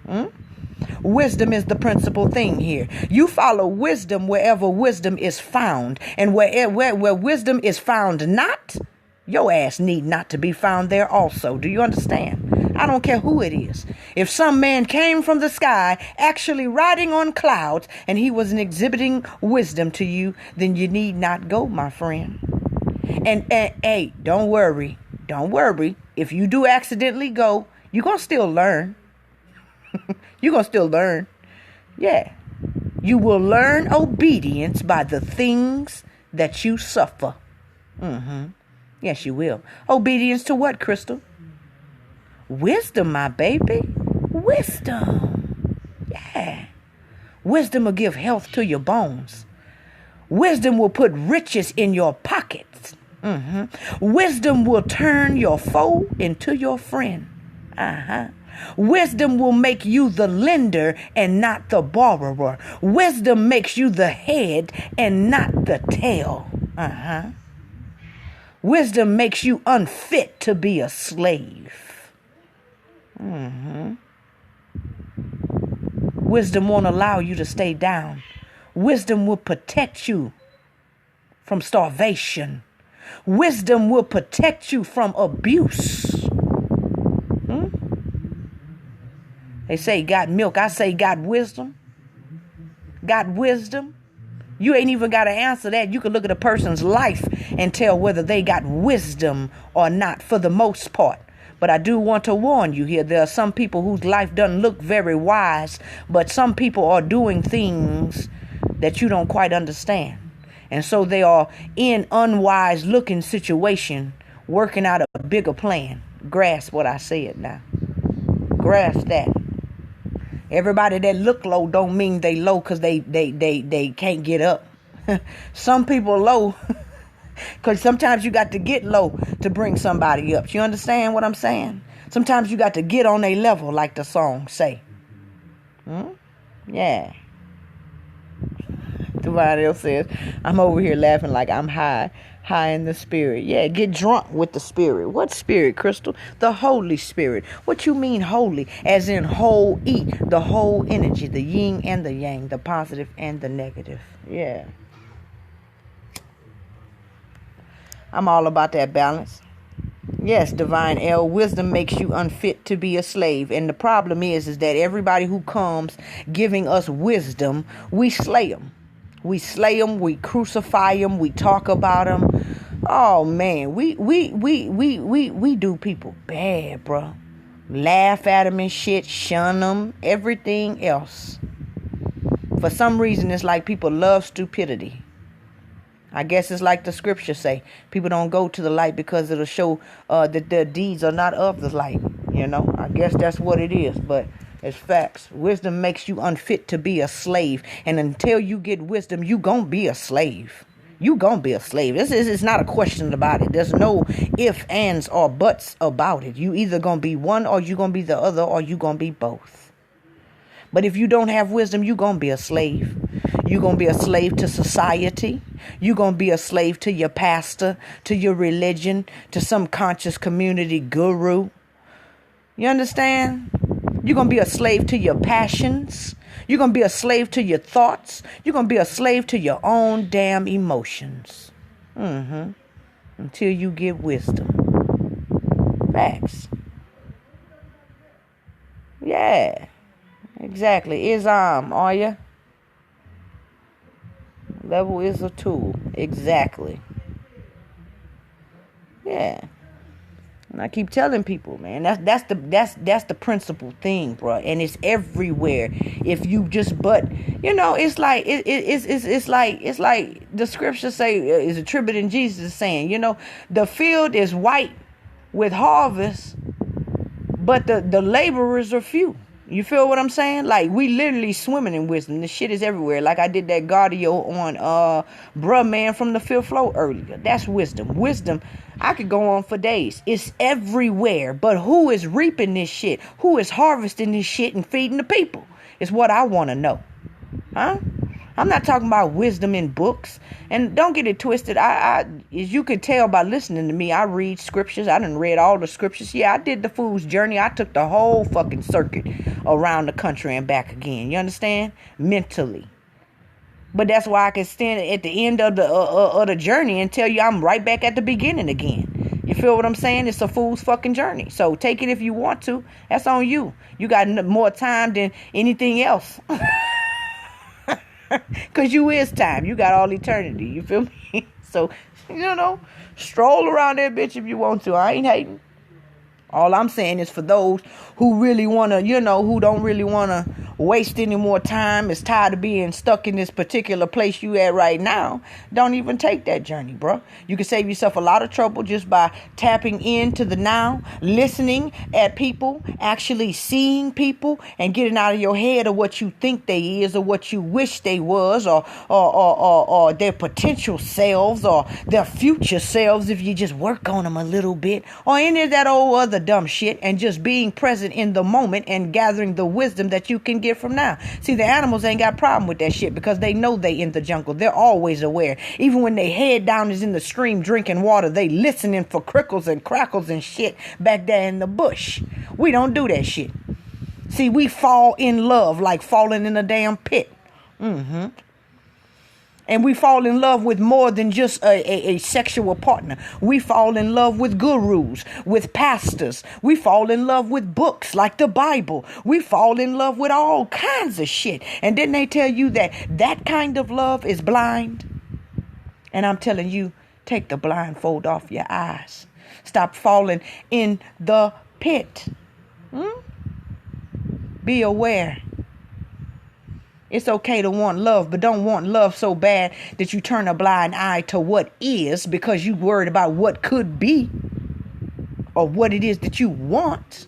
Wisdom is the principal thing here. You follow wisdom wherever wisdom is found, and where wisdom is found not, your ass need not to be found there also. Do you understand? I don't care who it is. If some man came from the sky, actually riding on clouds, and he was exhibiting wisdom to you, then you need not go, my friend. And hey, don't worry. Don't worry. If you do accidentally go, you're going to still learn. You're going to still learn. Yeah. You will learn obedience by the things that you suffer. Yes, you will. Obedience to what, Crystal? Wisdom, my baby. Wisdom. Yeah. Wisdom will give health to your bones. Wisdom will put riches in your pockets. Wisdom will turn your foe into your friend. Wisdom will make you the lender and not the borrower. Wisdom makes you the head and not the tail. Wisdom makes you unfit to be a slave. Wisdom won't allow you to stay down. Wisdom will protect you from starvation. Wisdom will protect you from abuse. They say got milk. I say got wisdom. Got wisdom. You ain't even got to answer that. You can look at a person's life and tell whether they got wisdom or not for the most part. But I do want to warn you here. There are some people whose life doesn't look very wise, but some people are doing things that you don't quite understand. And so they are in unwise looking situation, working out a bigger plan. Grasp what I said now. Grasp that. Everybody that look low don't mean they low because they can't get up. Some people low because sometimes you got to get low to bring somebody up. You understand what I'm saying? Sometimes you got to get on a level, like the song say. Yeah. Somebody else says, I'm over here laughing like I'm high in the spirit. Yeah, get drunk with the spirit. What spirit, Crystal? The Holy Spirit. What you mean holy? As in whole E, the whole energy, the yin and the yang, the positive and the negative. Yeah. I'm all about that balance. Yes, Divine L, wisdom makes you unfit to be a slave. And the problem is that everybody who comes giving us wisdom, we slay them. We slay them, we crucify them, we talk about them. Oh man, we do people bad, bro. Laugh at them and shit, shun them, everything else. For some reason, it's like people love stupidity. I guess it's like the scriptures say. People don't go to the light because it'll show that their deeds are not of the light. You know, I guess that's what it is. But it's facts. Wisdom makes you unfit to be a slave. And until you get wisdom, you gonna be a slave. You gonna be a slave. It's not a question about it. There's no ifs, ands, or buts about it. You either gonna be one or you gonna be the other or you gonna be both. But if you don't have wisdom, you gonna be a slave. You're going to be a slave to society. You're going to be a slave to your pastor, to your religion, to some conscious community guru. You understand? You're going to be a slave to your passions. You're going to be a slave to your thoughts. You're going to be a slave to your own damn emotions. Until you get wisdom. Facts. Yeah. Exactly. Are you? Level is a tool. Exactly. Yeah. And I keep telling people, man, that's the principal thing, bro. And it's everywhere. If you just it's like it's like the scriptures say is attributing Jesus saying, the field is white with harvest, but the laborers are few. You feel what I'm saying? Like, we literally swimming in wisdom. This shit is everywhere. Like I did that gAudio on Bruh Man from the Fifth Floor earlier. That's wisdom. Wisdom, I could go on for days. It's everywhere. But who is reaping this shit? Who is harvesting this shit and feeding the people? Is what I want to know. Huh? I'm not talking about wisdom in books. And don't get it twisted. I as you can tell by listening to me, I read scriptures. I done read all the scriptures. Yeah, I did the fool's journey. I took the whole fucking circuit around the country and back again. You understand? Mentally. But that's why I can stand at the end of the journey and tell you I'm right back at the beginning again. You feel what I'm saying? It's a fool's fucking journey. So take it if you want to. That's on you. You got more time than anything else. Because you is time. You got all eternity. You feel me? So, stroll around that bitch if you want to. I ain't hating. All I'm saying is for those who really want to, who don't really want to waste any more time, is tired of being stuck in this particular place you at right now, don't even take that journey, bro. You can save yourself a lot of trouble just by tapping into the now, listening at people, actually seeing people, and getting out of your head of what you think they is or what you wish they was or their potential selves or their future selves if you just work on them a little bit or any of that old other dumb shit, and just being present in the moment and gathering the wisdom that you can get from now. See, the animals ain't got a problem with that shit because they know they in the jungle. They're always aware. Even when they head down is in the stream drinking water, they listening for crickles and crackles and shit back there in the bush. We don't do that shit. See, we fall in love like falling in a damn pit. And And we fall in love with more than just a sexual partner. We fall in love with gurus, with pastors. We fall in love with books like the Bible. We fall in love with all kinds of shit. And didn't they tell you that that kind of love is blind? And I'm telling you, take the blindfold off your eyes. Stop falling in the pit. Be aware. It's okay to want love, but don't want love so bad that you turn a blind eye to what is because you worried about what could be or what it is that you want.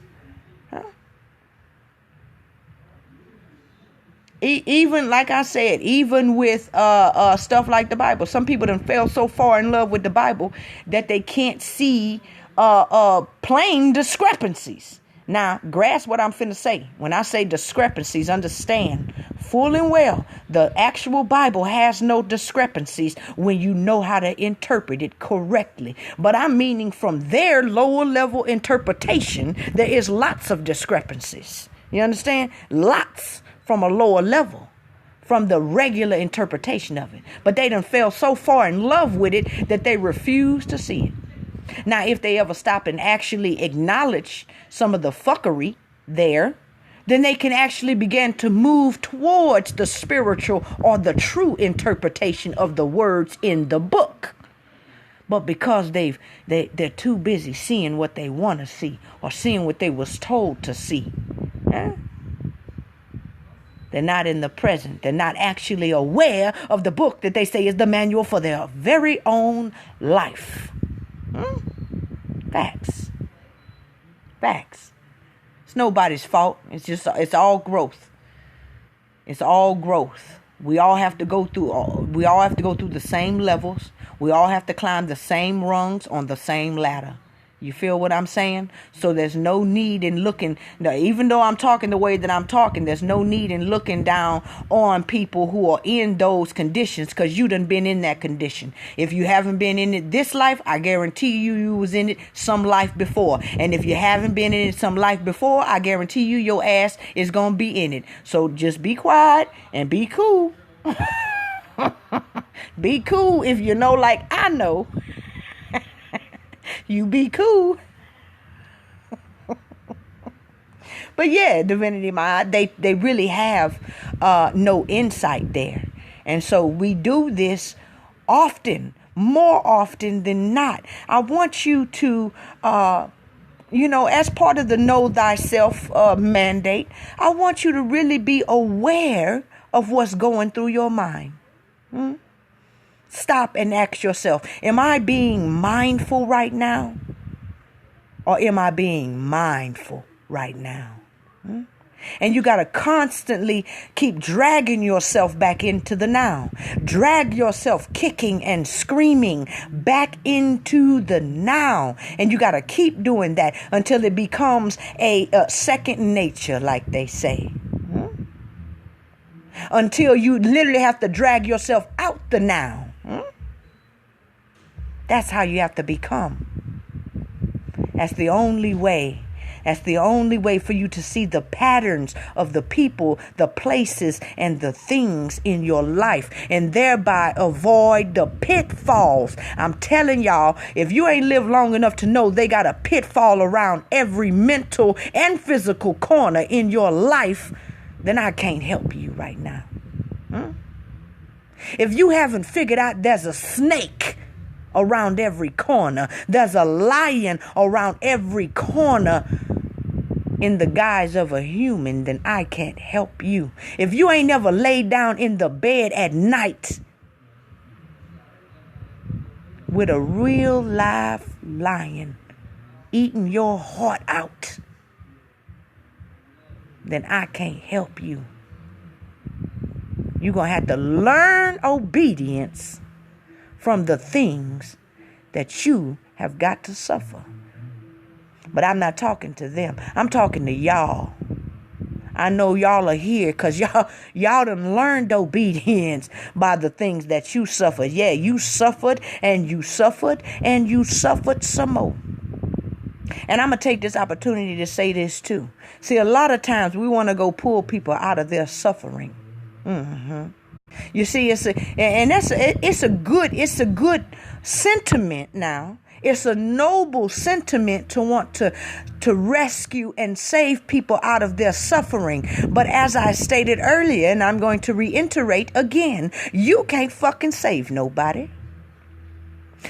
Even like I said, even with stuff like the Bible, some people done fell so far in love with the Bible that they can't see plain discrepancies. Now, grasp what I'm finna say. When I say discrepancies, understand full and well, the actual Bible has no discrepancies when you know how to interpret it correctly. But I'm meaning from their lower level interpretation, there is lots of discrepancies. You understand? Lots from a lower level, from the regular interpretation of it. But they done fell so far in love with it that they refuse to see it. Now, if they ever stop and actually acknowledge some of the fuckery there, then they can actually begin to move towards the spiritual or the true interpretation of the words in the book. But because they're too busy seeing what they want to see or seeing what they was told to see, they're not in the present. They're not actually aware of the book that they say is the manual for their very own life. Facts. It's nobody's fault. It's all growth. It's all growth. We all have to go through the same levels. We all have to climb the same rungs on the same ladder. You feel what I'm saying? So there's no need in looking, even though I'm talking the way that I'm talking, there's no need in looking down on people who are in those conditions because you done been in that condition. If you haven't been in it this life, I guarantee you was in it some life before. And if you haven't been in it some life before, I guarantee you your ass is going to be in it. So just be quiet and be cool. Be cool if you know like I know. You be cool. But yeah, Divinity Mind, they really have no insight there. And so we do this often, more often than not. I want you to, as part of the Know Thyself mandate, I want you to really be aware of what's going through your mind. Stop and ask yourself, am I being mindful right now? Or am I being mindful right now? And you got to constantly keep dragging yourself back into the now. Drag yourself kicking and screaming back into the now. And you got to keep doing that until it becomes a second nature, like they say. Until you literally have to drag yourself out the now. That's how you have to become. That's the only way. That's the only way for you to see the patterns of the people, the places, and the things in your life, and thereby avoid the pitfalls. I'm telling y'all, if you ain't lived long enough to know they got a pitfall around every mental and physical corner in your life, then I can't help you right now. If you haven't figured out there's a snake around every corner, there's a lion around every corner in the guise of a human, then I can't help you. If you ain't never laid down in the bed at night with a real live lion eating your heart out, then I can't help you. You're going to have to learn obedience from the things that you have got to suffer. But I'm not talking to them. I'm talking to y'all. I know y'all are here because y'all done learned obedience by the things that you suffered. Yeah, you suffered and you suffered and you suffered some more. And I'm going to take this opportunity to say this too. See, a lot of times we want to go pull people out of their suffering. You see, it's a good sentiment now. It's a noble sentiment to want to rescue and save people out of their suffering. But as I stated earlier, and I'm going to reiterate again, you can't fucking save nobody.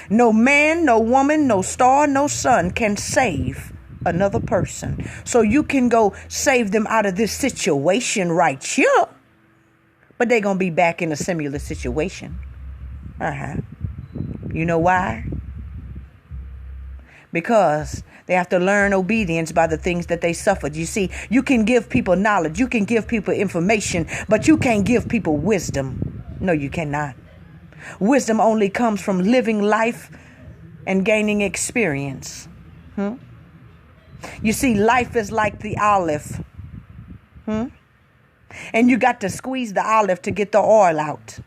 No man, no woman, no star, no sun can save another person. So you can go save them out of this situation right here. But they're going to be back in a similar situation. You know why? Because they have to learn obedience by the things that they suffered. You see, you can give people knowledge. You can give people information, but you can't give people wisdom. No, you cannot. Wisdom only comes from living life and gaining experience. You see, life is like the olive. And you got to squeeze the olive to get the oil out.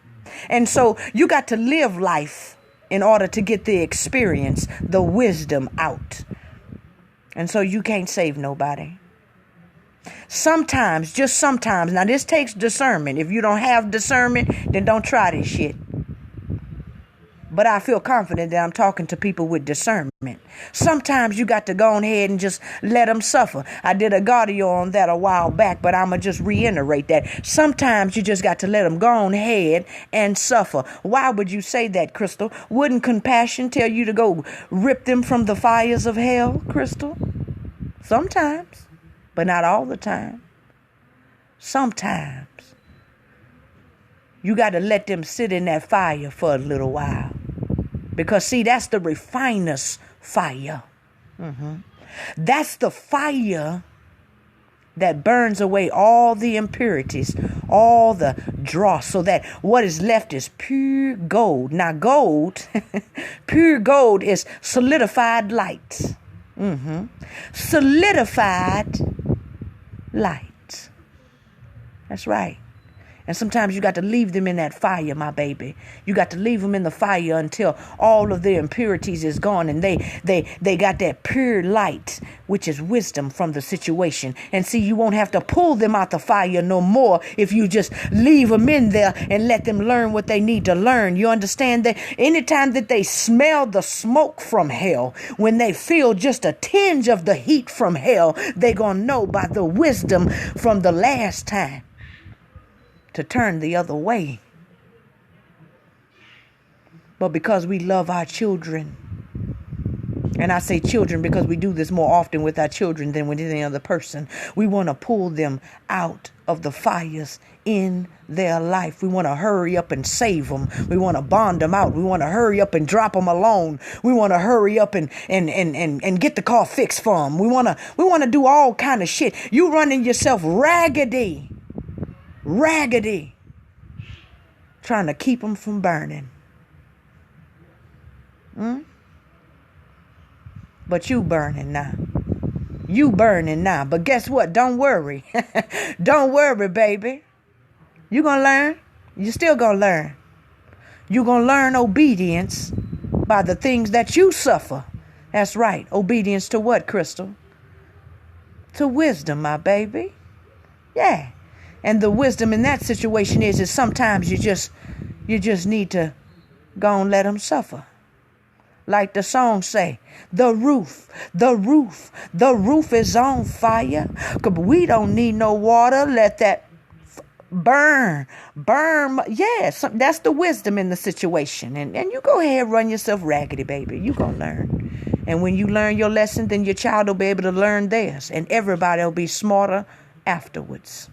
And so you got to live life in order to get the experience, the wisdom out. And so you can't save nobody. Sometimes, just sometimes, now this takes discernment. If you don't have discernment, then don't try this shit. But I feel confident that I'm talking to people with discernment. Sometimes you got to go on ahead and just let them suffer. I did a gAudio on that a while back, but I'm going to just reiterate that. Sometimes you just got to let them go on ahead and suffer. Why would you say that, Crystal? Wouldn't compassion tell you to go rip them from the fires of hell, Crystal? Sometimes, but not all the time. Sometimes you got to let them sit in that fire for a little while. Because, see, that's the refiner's fire. That's the fire that burns away all the impurities, all the dross, so that what is left is pure gold. Now, gold, pure gold is solidified light. Solidified light. That's right. And sometimes you got to leave them in that fire, my baby. You got to leave them in the fire until all of their impurities is gone and they got that pure light, which is wisdom from the situation. And see, you won't have to pull them out the fire no more if you just leave them in there and let them learn what they need to learn. You understand that anytime that they smell the smoke from hell, when they feel just a tinge of the heat from hell, they're going to know by the wisdom from the last time to turn the other way. But because we love our children, and I say children because we do this more often with our children than with any other person, we want to pull them out of the fires in their life. We want to hurry up and save them. We want to bond them out. We want to hurry up and drop them alone. We want to hurry up and get the car fixed for them. We want to do all kind of shit. You running yourself raggedy, trying to keep them from burning. But you burning now. But guess what? Don't worry. Don't worry, baby. You gonna learn. You still gonna learn. You gonna learn obedience by the things that you suffer. That's right. Obedience to what, Crystal? To wisdom, my baby. Yeah. And the wisdom in that situation is sometimes you just need to go and let them suffer. Like the song say, the roof is on fire. We don't need no water. Let that burn. Yes, that's the wisdom in the situation. And you go ahead, run yourself raggedy, baby. You gonna learn. And when you learn your lesson, then your child will be able to learn theirs. And everybody will be smarter afterwards.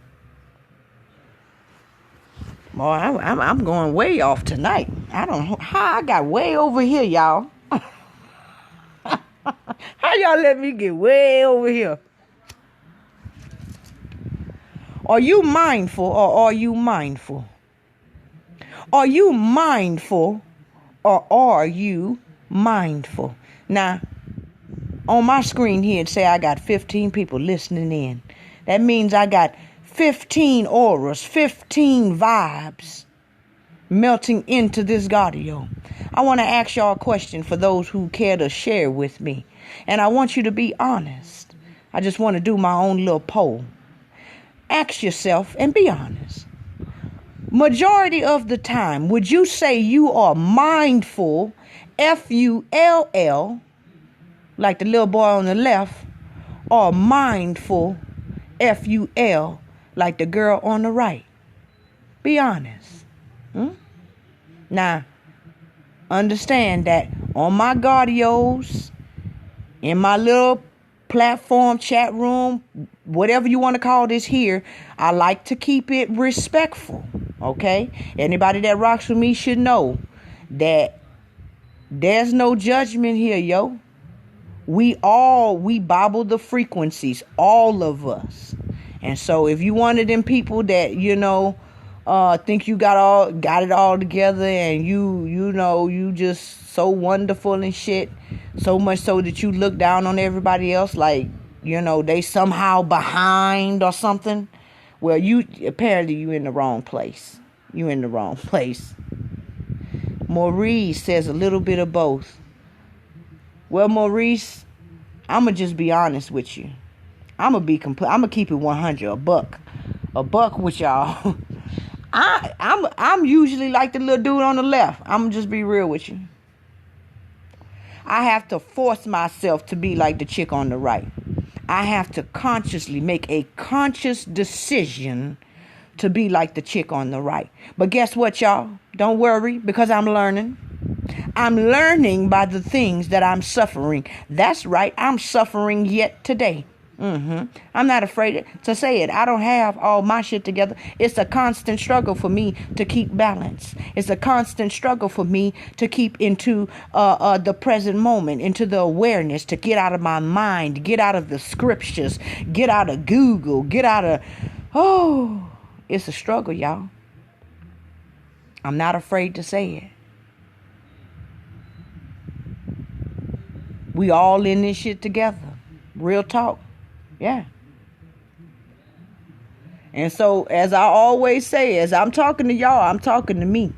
Boy, I'm going way off tonight. I don't know how I got way over here, y'all. How y'all let me get way over here? Are you mindful or are you mindful? Are you mindful or are you mindful? Now, on my screen here, it say I got 15 people listening in. That means I got 15 auras, 15 vibes melting into this gAudio. I want to ask y'all a question for those who care to share with me. And I want you to be honest. I just want to do my own little poll. Ask yourself and be honest. Majority of the time, would you say you are mindful, F-U-L-L, like the little boy on the left, or mindful, F-U-L, like the girl on the right? Be honest. Now, understand that on my gaudios, in my little platform, chat room, whatever you want to call this here, I like to keep it respectful, okay? Anybody that rocks with me should know that there's no judgment here, yo. We bobble the frequencies, all of us. And so if you one of them people that, think you got it all together and you just so wonderful and shit, so much so that you look down on everybody else like, they somehow behind or something. Well, apparently you in the wrong place. You in the wrong place. Maurice says a little bit of both. Well, Maurice, I'm going to just be honest with you. I'm going to keep it 100, a buck with y'all. I'm usually like the little dude on the left. I'm going to just be real with you. I have to force myself to be like the chick on the right. I have to consciously make a conscious decision to be like the chick on the right. But guess what, y'all? Don't worry, because I'm learning. I'm learning by the things that I'm suffering. That's right. I'm suffering yet today. I'm not afraid to say it. I don't have all my shit together. It's a constant struggle for me to keep balance. It's a constant struggle for me to keep into the present moment, into the awareness, to get out of my mind, get out of the scriptures, get out of Google, it's a struggle, y'all. I'm not afraid to say it. We all in this shit together. Real talk. Yeah. And so, as I always say, as I'm talking to y'all, I'm talking to me.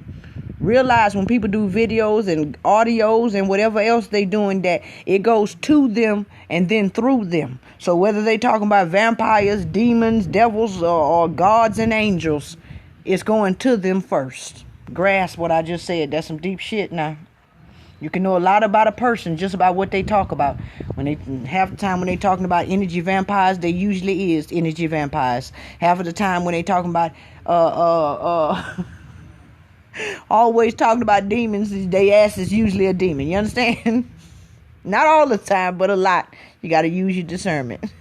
Realize when people do videos and audios and whatever else they doing, that it goes to them and then through them. So whether they talking about vampires, demons, devils, or gods and angels, it's going to them first. Grasp what I just said. That's some deep shit now. You can know a lot about a person just about what they talk about. Half the time when they talking about energy vampires, they usually is energy vampires. Half of the time when they talking about always talking about demons, they ass is usually a demon. You understand? Not all the time, but a lot. You got to use your discernment.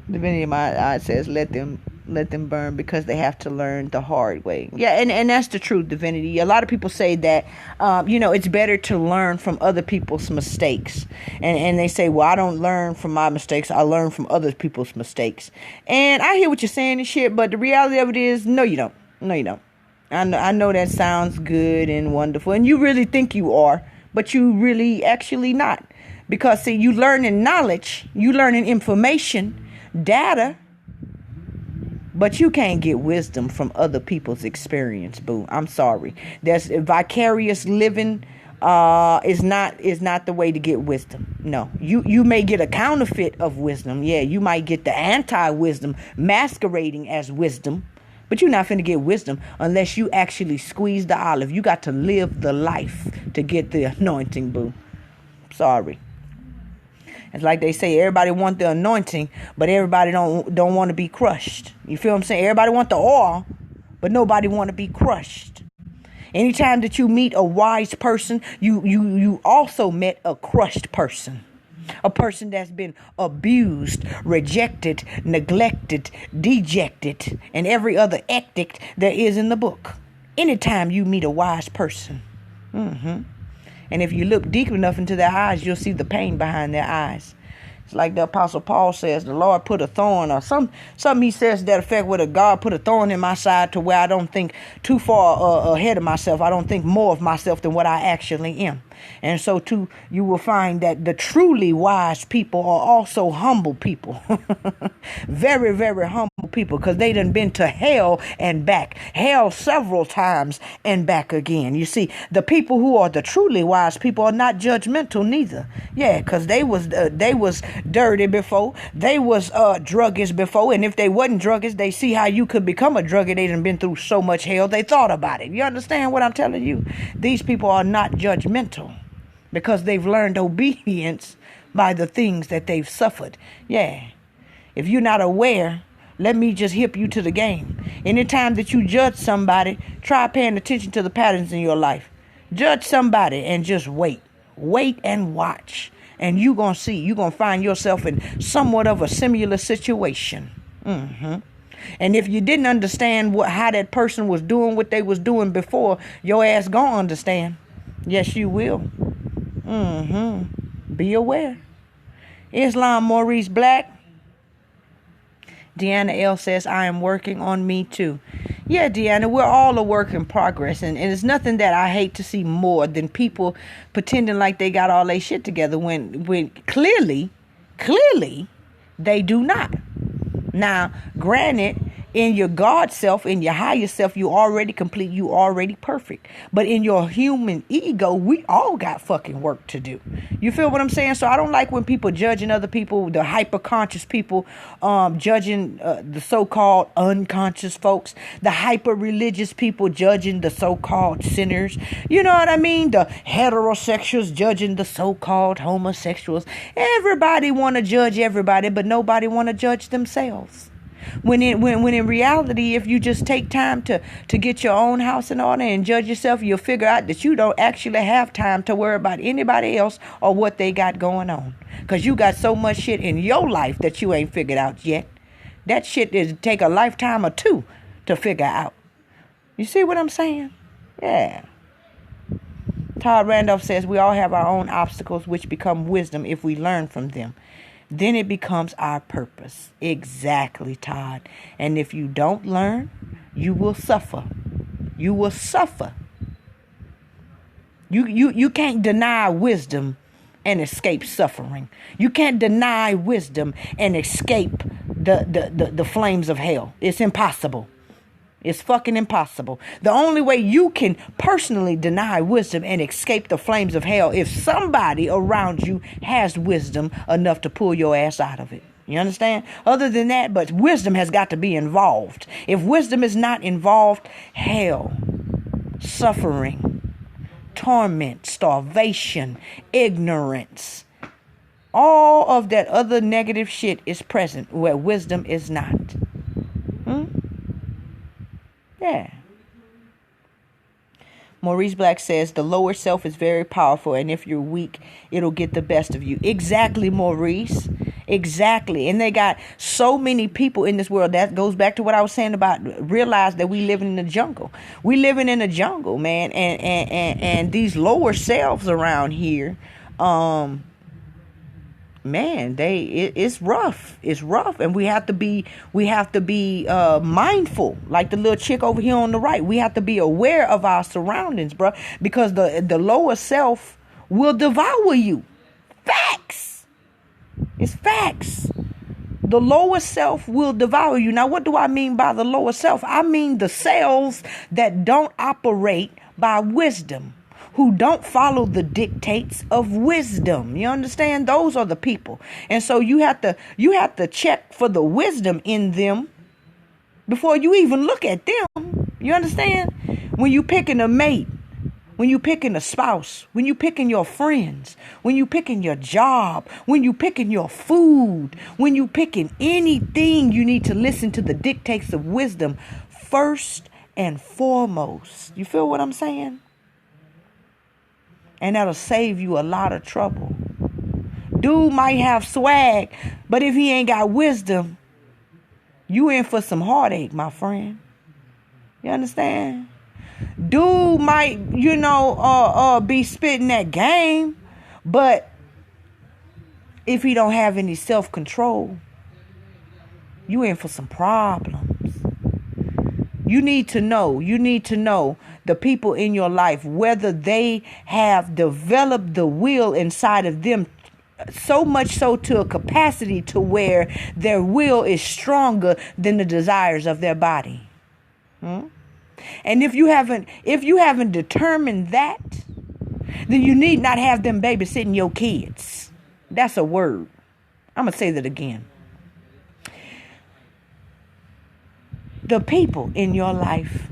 Divinity in my eye says, let them burn because they have to learn the hard way. Yeah, and that's the truth, Divinity. A lot of people say that, it's better to learn from other people's mistakes. And they say, well, I don't learn from my mistakes. I learn from other people's mistakes. And I hear what you're saying and shit, but the reality of it is, no, you don't. No, you don't. I know that sounds good and wonderful, and you really think you are, but you really actually not. Because, see, you learning knowledge, you learning information, data, but you can't get wisdom from other people's experience, boo. I'm sorry. That's vicarious living is not the way to get wisdom. No. You may get a counterfeit of wisdom. Yeah, you might get the anti-wisdom masquerading as wisdom, but you're not finna get wisdom unless you actually squeeze the olive. You got to live the life to get the anointing, boo. Sorry. It's like they say, everybody want the anointing, but everybody don't want to be crushed. You feel what I'm saying? Everybody want the oil, but nobody want to be crushed. Anytime that you meet a wise person, you also met a crushed person. A person that's been abused, rejected, neglected, dejected, and every other ectic there is in the book. Anytime you meet a wise person. And if you look deep enough into their eyes, you'll see the pain behind their eyes. It's like the Apostle Paul says, the Lord put a thorn, or something he says to that effect, where God put a thorn in my side to where I don't think too far ahead of myself. I don't think more of myself than what I actually am. And so too, you will find that the truly wise people are also humble people. Very, very humble people, because they done been to hell and back. Hell several times and back again. You see, the people who are the truly wise people are not judgmental neither. Yeah, because they was dirty before. They was druggists before. And if they wasn't druggists, they see how you could become a druggist. They done been through so much hell, they thought about it. You understand what I'm telling you? These people are not judgmental because they've learned obedience by the things that they've suffered. Yeah. If you're not aware, let me just hip you to the game. Anytime that you judge somebody, try paying attention to the patterns in your life. Judge somebody and just wait. Wait and watch. And you're going to see, you're going to find yourself in somewhat of a similar situation. And if you didn't understand how that person was doing what they was doing before, your ass gonna understand. Yes, you will. Be aware. Islam Maurice Black. Deanna L says, I am working on me too. Yeah, Deanna, we're all a work in progress. And it's nothing that I hate to see more than people pretending like they got all their shit together when clearly, they do not. Now, granted, in your God self, in your higher self, you already complete, you already perfect. But in your human ego, we all got fucking work to do. You feel what I'm saying? So I don't like when people judging other people, the hyper-conscious people, judging the so-called unconscious folks, the hyper-religious people judging the so-called sinners. You know what I mean? The heterosexuals judging the so-called homosexuals. Everybody want to judge everybody, but nobody want to judge themselves. When in reality, if you just take time to get your own house in order and judge yourself, you'll figure out that you don't actually have time to worry about anybody else or what they got going on. Because you got so much shit in your life that you ain't figured out yet. That shit is take a lifetime or two to figure out. You see what I'm saying? Yeah. Todd Randolph says we all have our own obstacles which become wisdom if we learn from them. Then it becomes our purpose. Exactly, Todd. And if you don't learn, you will suffer. You will suffer. You can't deny wisdom and escape suffering. You can't deny wisdom and escape the flames of hell. It's impossible. It's fucking impossible. The only way you can personally deny wisdom and escape the flames of hell if somebody around you has wisdom enough to pull your ass out of it. You understand? Other than that, but wisdom has got to be involved. If wisdom is not involved, hell, suffering, torment, starvation, ignorance, all of that other negative shit is present where wisdom is not. Yeah. Maurice Black says the lower self is very powerful, and if you're weak, it'll get the best of you. Exactly, Maurice. Exactly. And they got so many people in this world. That goes back to what I was saying about realize that we living in the jungle. We living in a jungle, man. And these lower selves around here, man, it's rough. It's rough, and we have to be mindful. Like the little chick over here on the right, we have to be aware of our surroundings, bro, because the lower self will devour you. Facts. It's facts. The lower self will devour you. Now, what do I mean by the lower self? I mean the cells that don't operate by wisdom, who don't follow the dictates of wisdom. You understand? Those are the people. And so you have to check for the wisdom in them before you even look at them. You understand? When you picking a mate, when you picking a spouse, when you picking your friends, when you picking your job, when you picking your food, when you picking anything, you need to listen to the dictates of wisdom first and foremost. You feel what I'm saying? And that'll save you a lot of trouble. Dude might have swag, but if he ain't got wisdom, you in for some heartache, my friend. You understand? Dude might, be spitting that game, but if he don't have any self-control, you in for some problems. You need to know. You need to know the people in your life, whether they have developed the will inside of them so much so to a capacity to where their will is stronger than the desires of their body. And if you haven't determined that, then you need not have them babysitting your kids. That's a word. I'm going to say that again. The people in your life,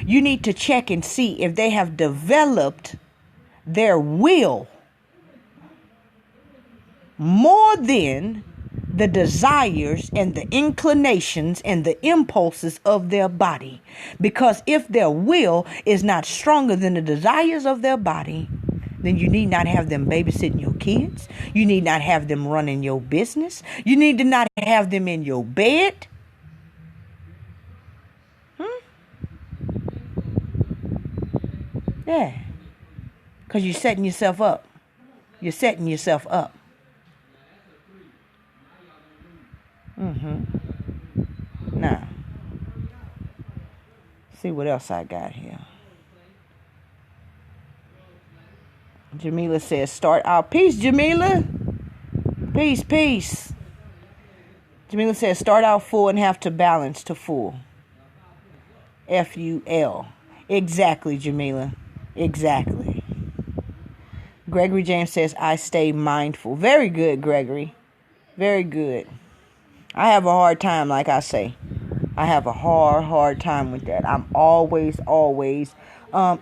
you need to check and see if they have developed their will more than the desires and the inclinations and the impulses of their body. Because if their will is not stronger than the desires of their body, then you need not have them babysitting your kids. You need not have them running your business. You need to not have them in your bed. Yeah. Because you're setting yourself up. You're setting yourself up. Now, see what else I got here. Jamila says, start out. Peace, Jamila. Peace. Jamila says, start out full and have to balance to full. FUL. Exactly, Jamila. Exactly. Gregory James says, I stay mindful. Very good, Gregory. Very good. I have a hard time, like I say. I have a hard time with that. I'm always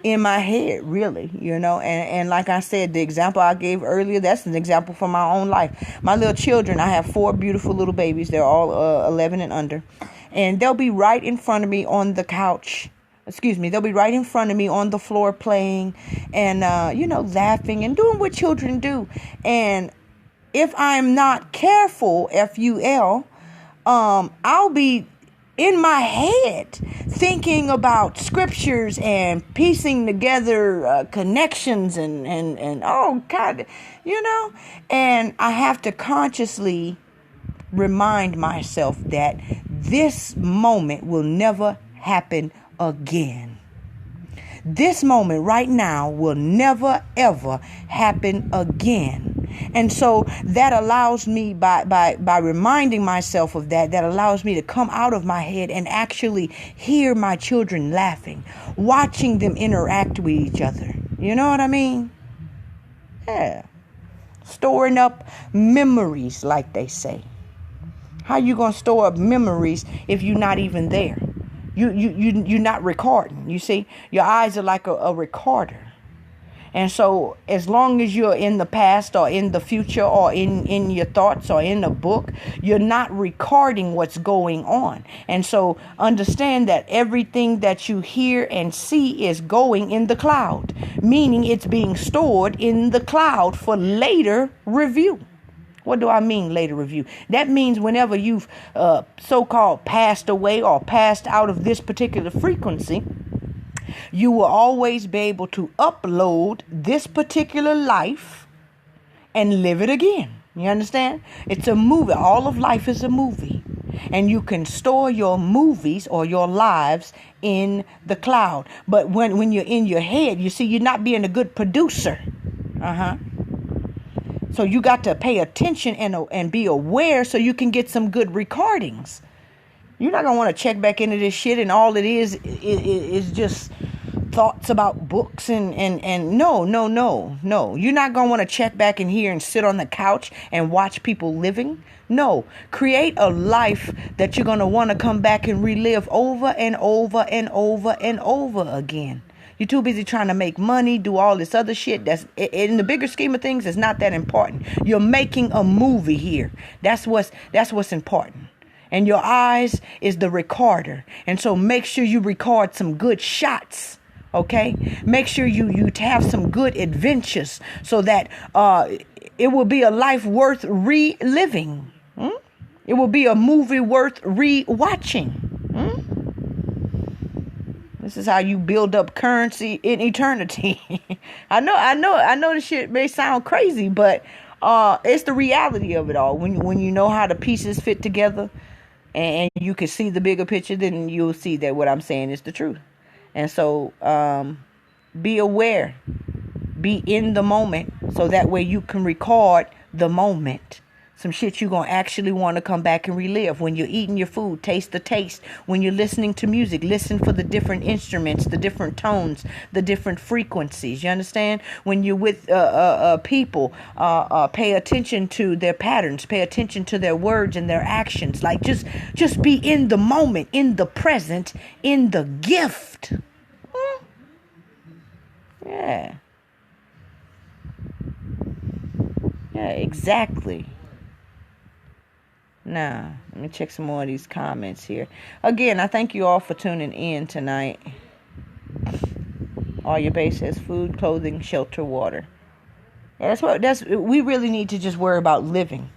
in my head, really, and like I said, the example I gave earlier, that's an example from my own life. My little children, I have 4 beautiful little babies. They're all 11 and under, and they'll be right in front of me on the couch. They'll be right in front of me on the floor playing and, laughing and doing what children do. And if I'm not careful, FUL, I'll be in my head thinking about scriptures and piecing together connections and oh God, and I have to consciously remind myself that this moment will never happen again. This moment right now will never ever happen again. And so that allows me, by reminding myself of that allows me to come out of my head and actually hear my children laughing, watching them interact with each other. You know what I mean? Yeah. Storing up memories, like they say. How you gonna store up memories if you're not even there? You're not recording. You see, your eyes are like a recorder. And so as long as you're in the past or in the future or in your thoughts or in a book, you're not recording what's going on. And so understand that everything that you hear and see is going in the cloud, meaning it's being stored in the cloud for later review. What do I mean later review? That means whenever you've so-called passed away or passed out of this particular frequency, you will always be able to upload this particular life and live it again. You understand? It's a movie. All of life is a movie. And you can store your movies or your lives in the cloud. But when you're in your head, you see, you're not being a good producer. So you got to pay attention and be aware so you can get some good recordings. You're not going to want to check back into this shit and all it is just thoughts about books and no. You're not going to want to check back in here and sit on the couch and watch people living. No. Create a life that you're going to want to come back and relive over and over and over and over again. You're too busy trying to make money, do all this other shit. That's in the bigger scheme of things, it's not that important. You're making a movie here. That's what's important. And your eyes is the recorder. And so make sure you record some good shots. Okay? Make sure you have some good adventures so that it will be a life worth reliving. It will be a movie worth re-watching. This is how you build up currency in eternity. I know this shit may sound crazy, but it's the reality of it all. When you know how the pieces fit together, and you can see the bigger picture, then you'll see that what I'm saying is the truth. And so be aware, be in the moment, so that way you can record the moment. Some shit you're going to actually want to come back and relive. When you're eating your food, taste the taste. When you're listening to music, listen for the different instruments, the different tones, the different frequencies. You understand? When you're with people, pay attention to their patterns. Pay attention to their words and their actions. Like just be in the moment, in the present, in the gift. Yeah. Yeah, exactly. Now, let me check some more of these comments here. Again, I thank you all for tuning in tonight. All your base has food, clothing, shelter, water. Yeah, we really need to just worry about living.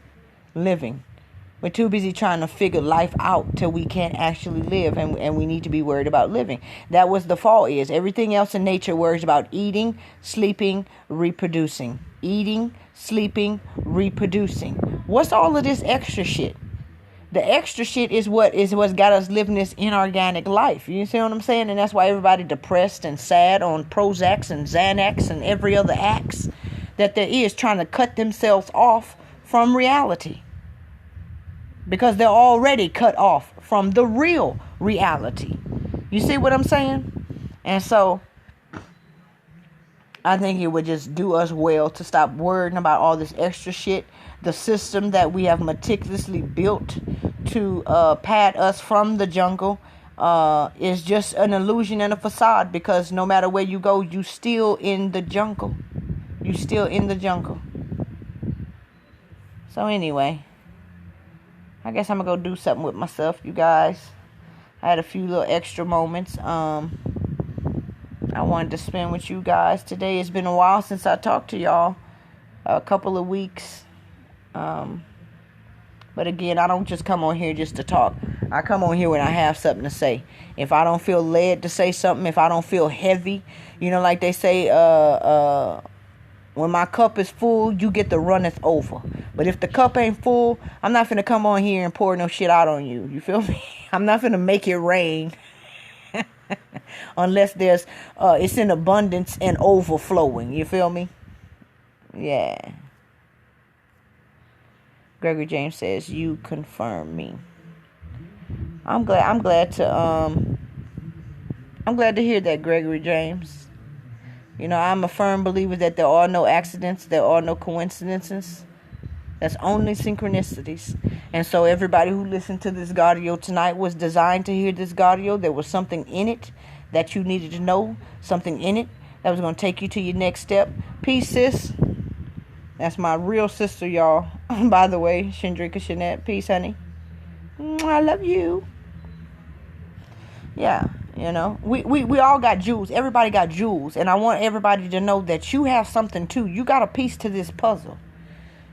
We're too busy trying to figure life out till we can't actually live, and we need to be worried about living. That was the fall is. Everything else in nature worries about eating, sleeping, reproducing. Eating, sleeping, reproducing. What's all of this extra shit? The extra shit is what's got us living this inorganic life. You see what I'm saying? And that's why everybody depressed and sad on Prozacs and Xanax and every other axe that there is, trying to cut themselves off from reality. Because they're already cut off from the real reality. You see what I'm saying? And so I think it would just do us well to stop worrying about all this extra shit. The system that we have meticulously built to pad us from the jungle is just an illusion and a facade, because no matter where you go, you still in the jungle. You still in the jungle. So anyway, I guess I'm going to go do something with myself, you guys. I had a few little extra moments I wanted to spend with you guys today. It's been a while since I talked to y'all. A couple of weeks. But again, I don't just come on here just to talk. I come on here when I have something to say. If I don't feel led to say something, if I don't feel heavy, like they say, when my cup is full, you get the runneth over. But if the cup ain't full, I'm not finna come on here and pour no shit out on you. You feel me? I'm not finna make it rain. Unless it's in abundance and overflowing. You feel me? Yeah. Gregory James says, you confirm me. I'm glad to hear that, Gregory James. I'm a firm believer that there are no accidents, there are no coincidences. That's only synchronicities. And so everybody who listened to this gAudio tonight was designed to hear this gAudio. There was something in it that you needed to know. Something in it that was going to take you to your next step. Peace, sis. That's my real sister, y'all. By the way, Shendrika Shanette. Peace, honey. I love you. Yeah, we all got jewels. Everybody got jewels. And I want everybody to know that you have something too. You got a piece to this puzzle.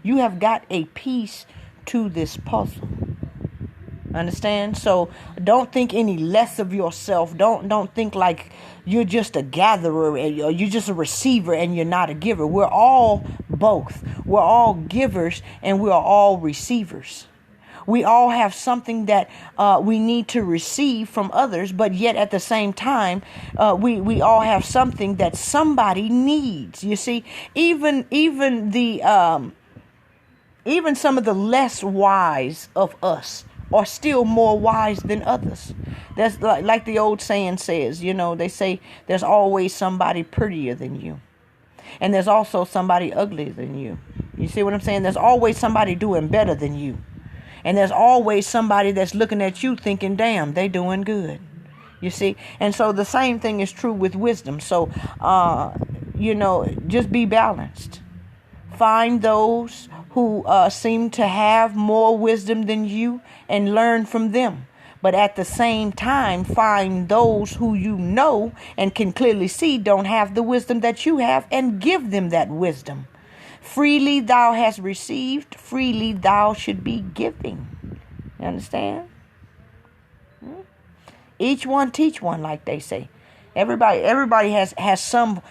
You have got a piece to this puzzle. Understand? So don't think any less of yourself. Don't think like you're just a gatherer or you're just a receiver and you're not a giver. We're all both. We're all givers and we are all receivers. We all have something that we need to receive from others, but yet at the same time, we all have something that somebody needs. You see, even some of the less wise of us are still more wise than others. That's like the old saying says, they say there's always somebody prettier than you. And there's also somebody uglier than you. You see what I'm saying? There's always somebody doing better than you. And there's always somebody that's looking at you thinking, damn, they doing good. You see? And so the same thing is true with wisdom. So, just be balanced. Find those who seem to have more wisdom than you and learn from them. But at the same time, find those who you know and can clearly see don't have the wisdom that you have and give them that wisdom. Freely thou hast received, freely thou should be giving. You understand? Each one teach one, like they say. Everybody has some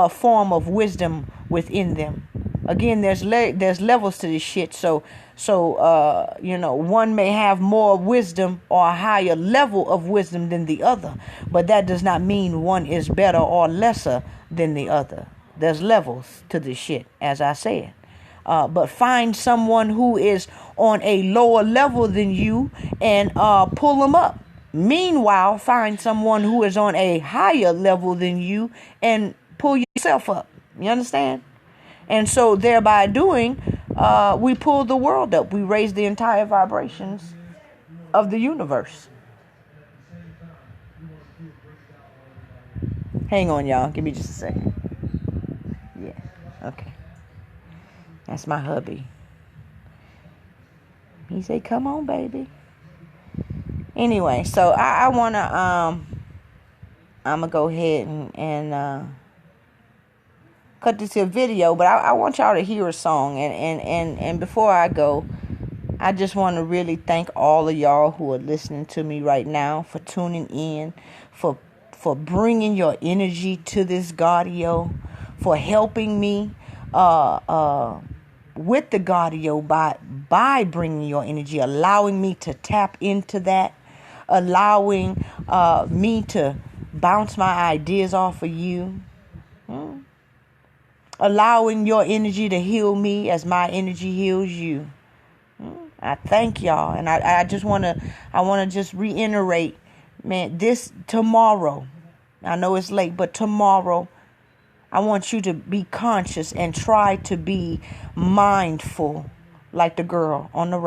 form of wisdom within them. Again, there's levels to this shit. So one may have more wisdom or a higher level of wisdom than the other, but that does not mean one is better or lesser than the other. There's levels to this shit, as I said. But find someone who is on a lower level than you and pull them up. Meanwhile, find someone who is on a higher level than you and pull yourself up. You understand? And so thereby doing, we pull the world up. We raise the entire vibrations of the universe. Hang on, y'all. Give me just a second. Yeah. Okay. That's my hubby. He said, come on, baby. Anyway, so I want to, I'm going to go ahead and cut this to a video, but I want y'all to hear a song. And before I go, I just want to really thank all of y'all who are listening to me right now, for tuning in, for bringing your energy to this gAudio, for helping me with the gAudio by bringing your energy, allowing me to tap into that, allowing me to bounce my ideas off of you, allowing your energy to heal me as my energy heals you. I thank y'all, and I just want to just reiterate, man, this tomorrow, I know it's late, but tomorrow I want you to be conscious and try to be mindful like the girl on the right.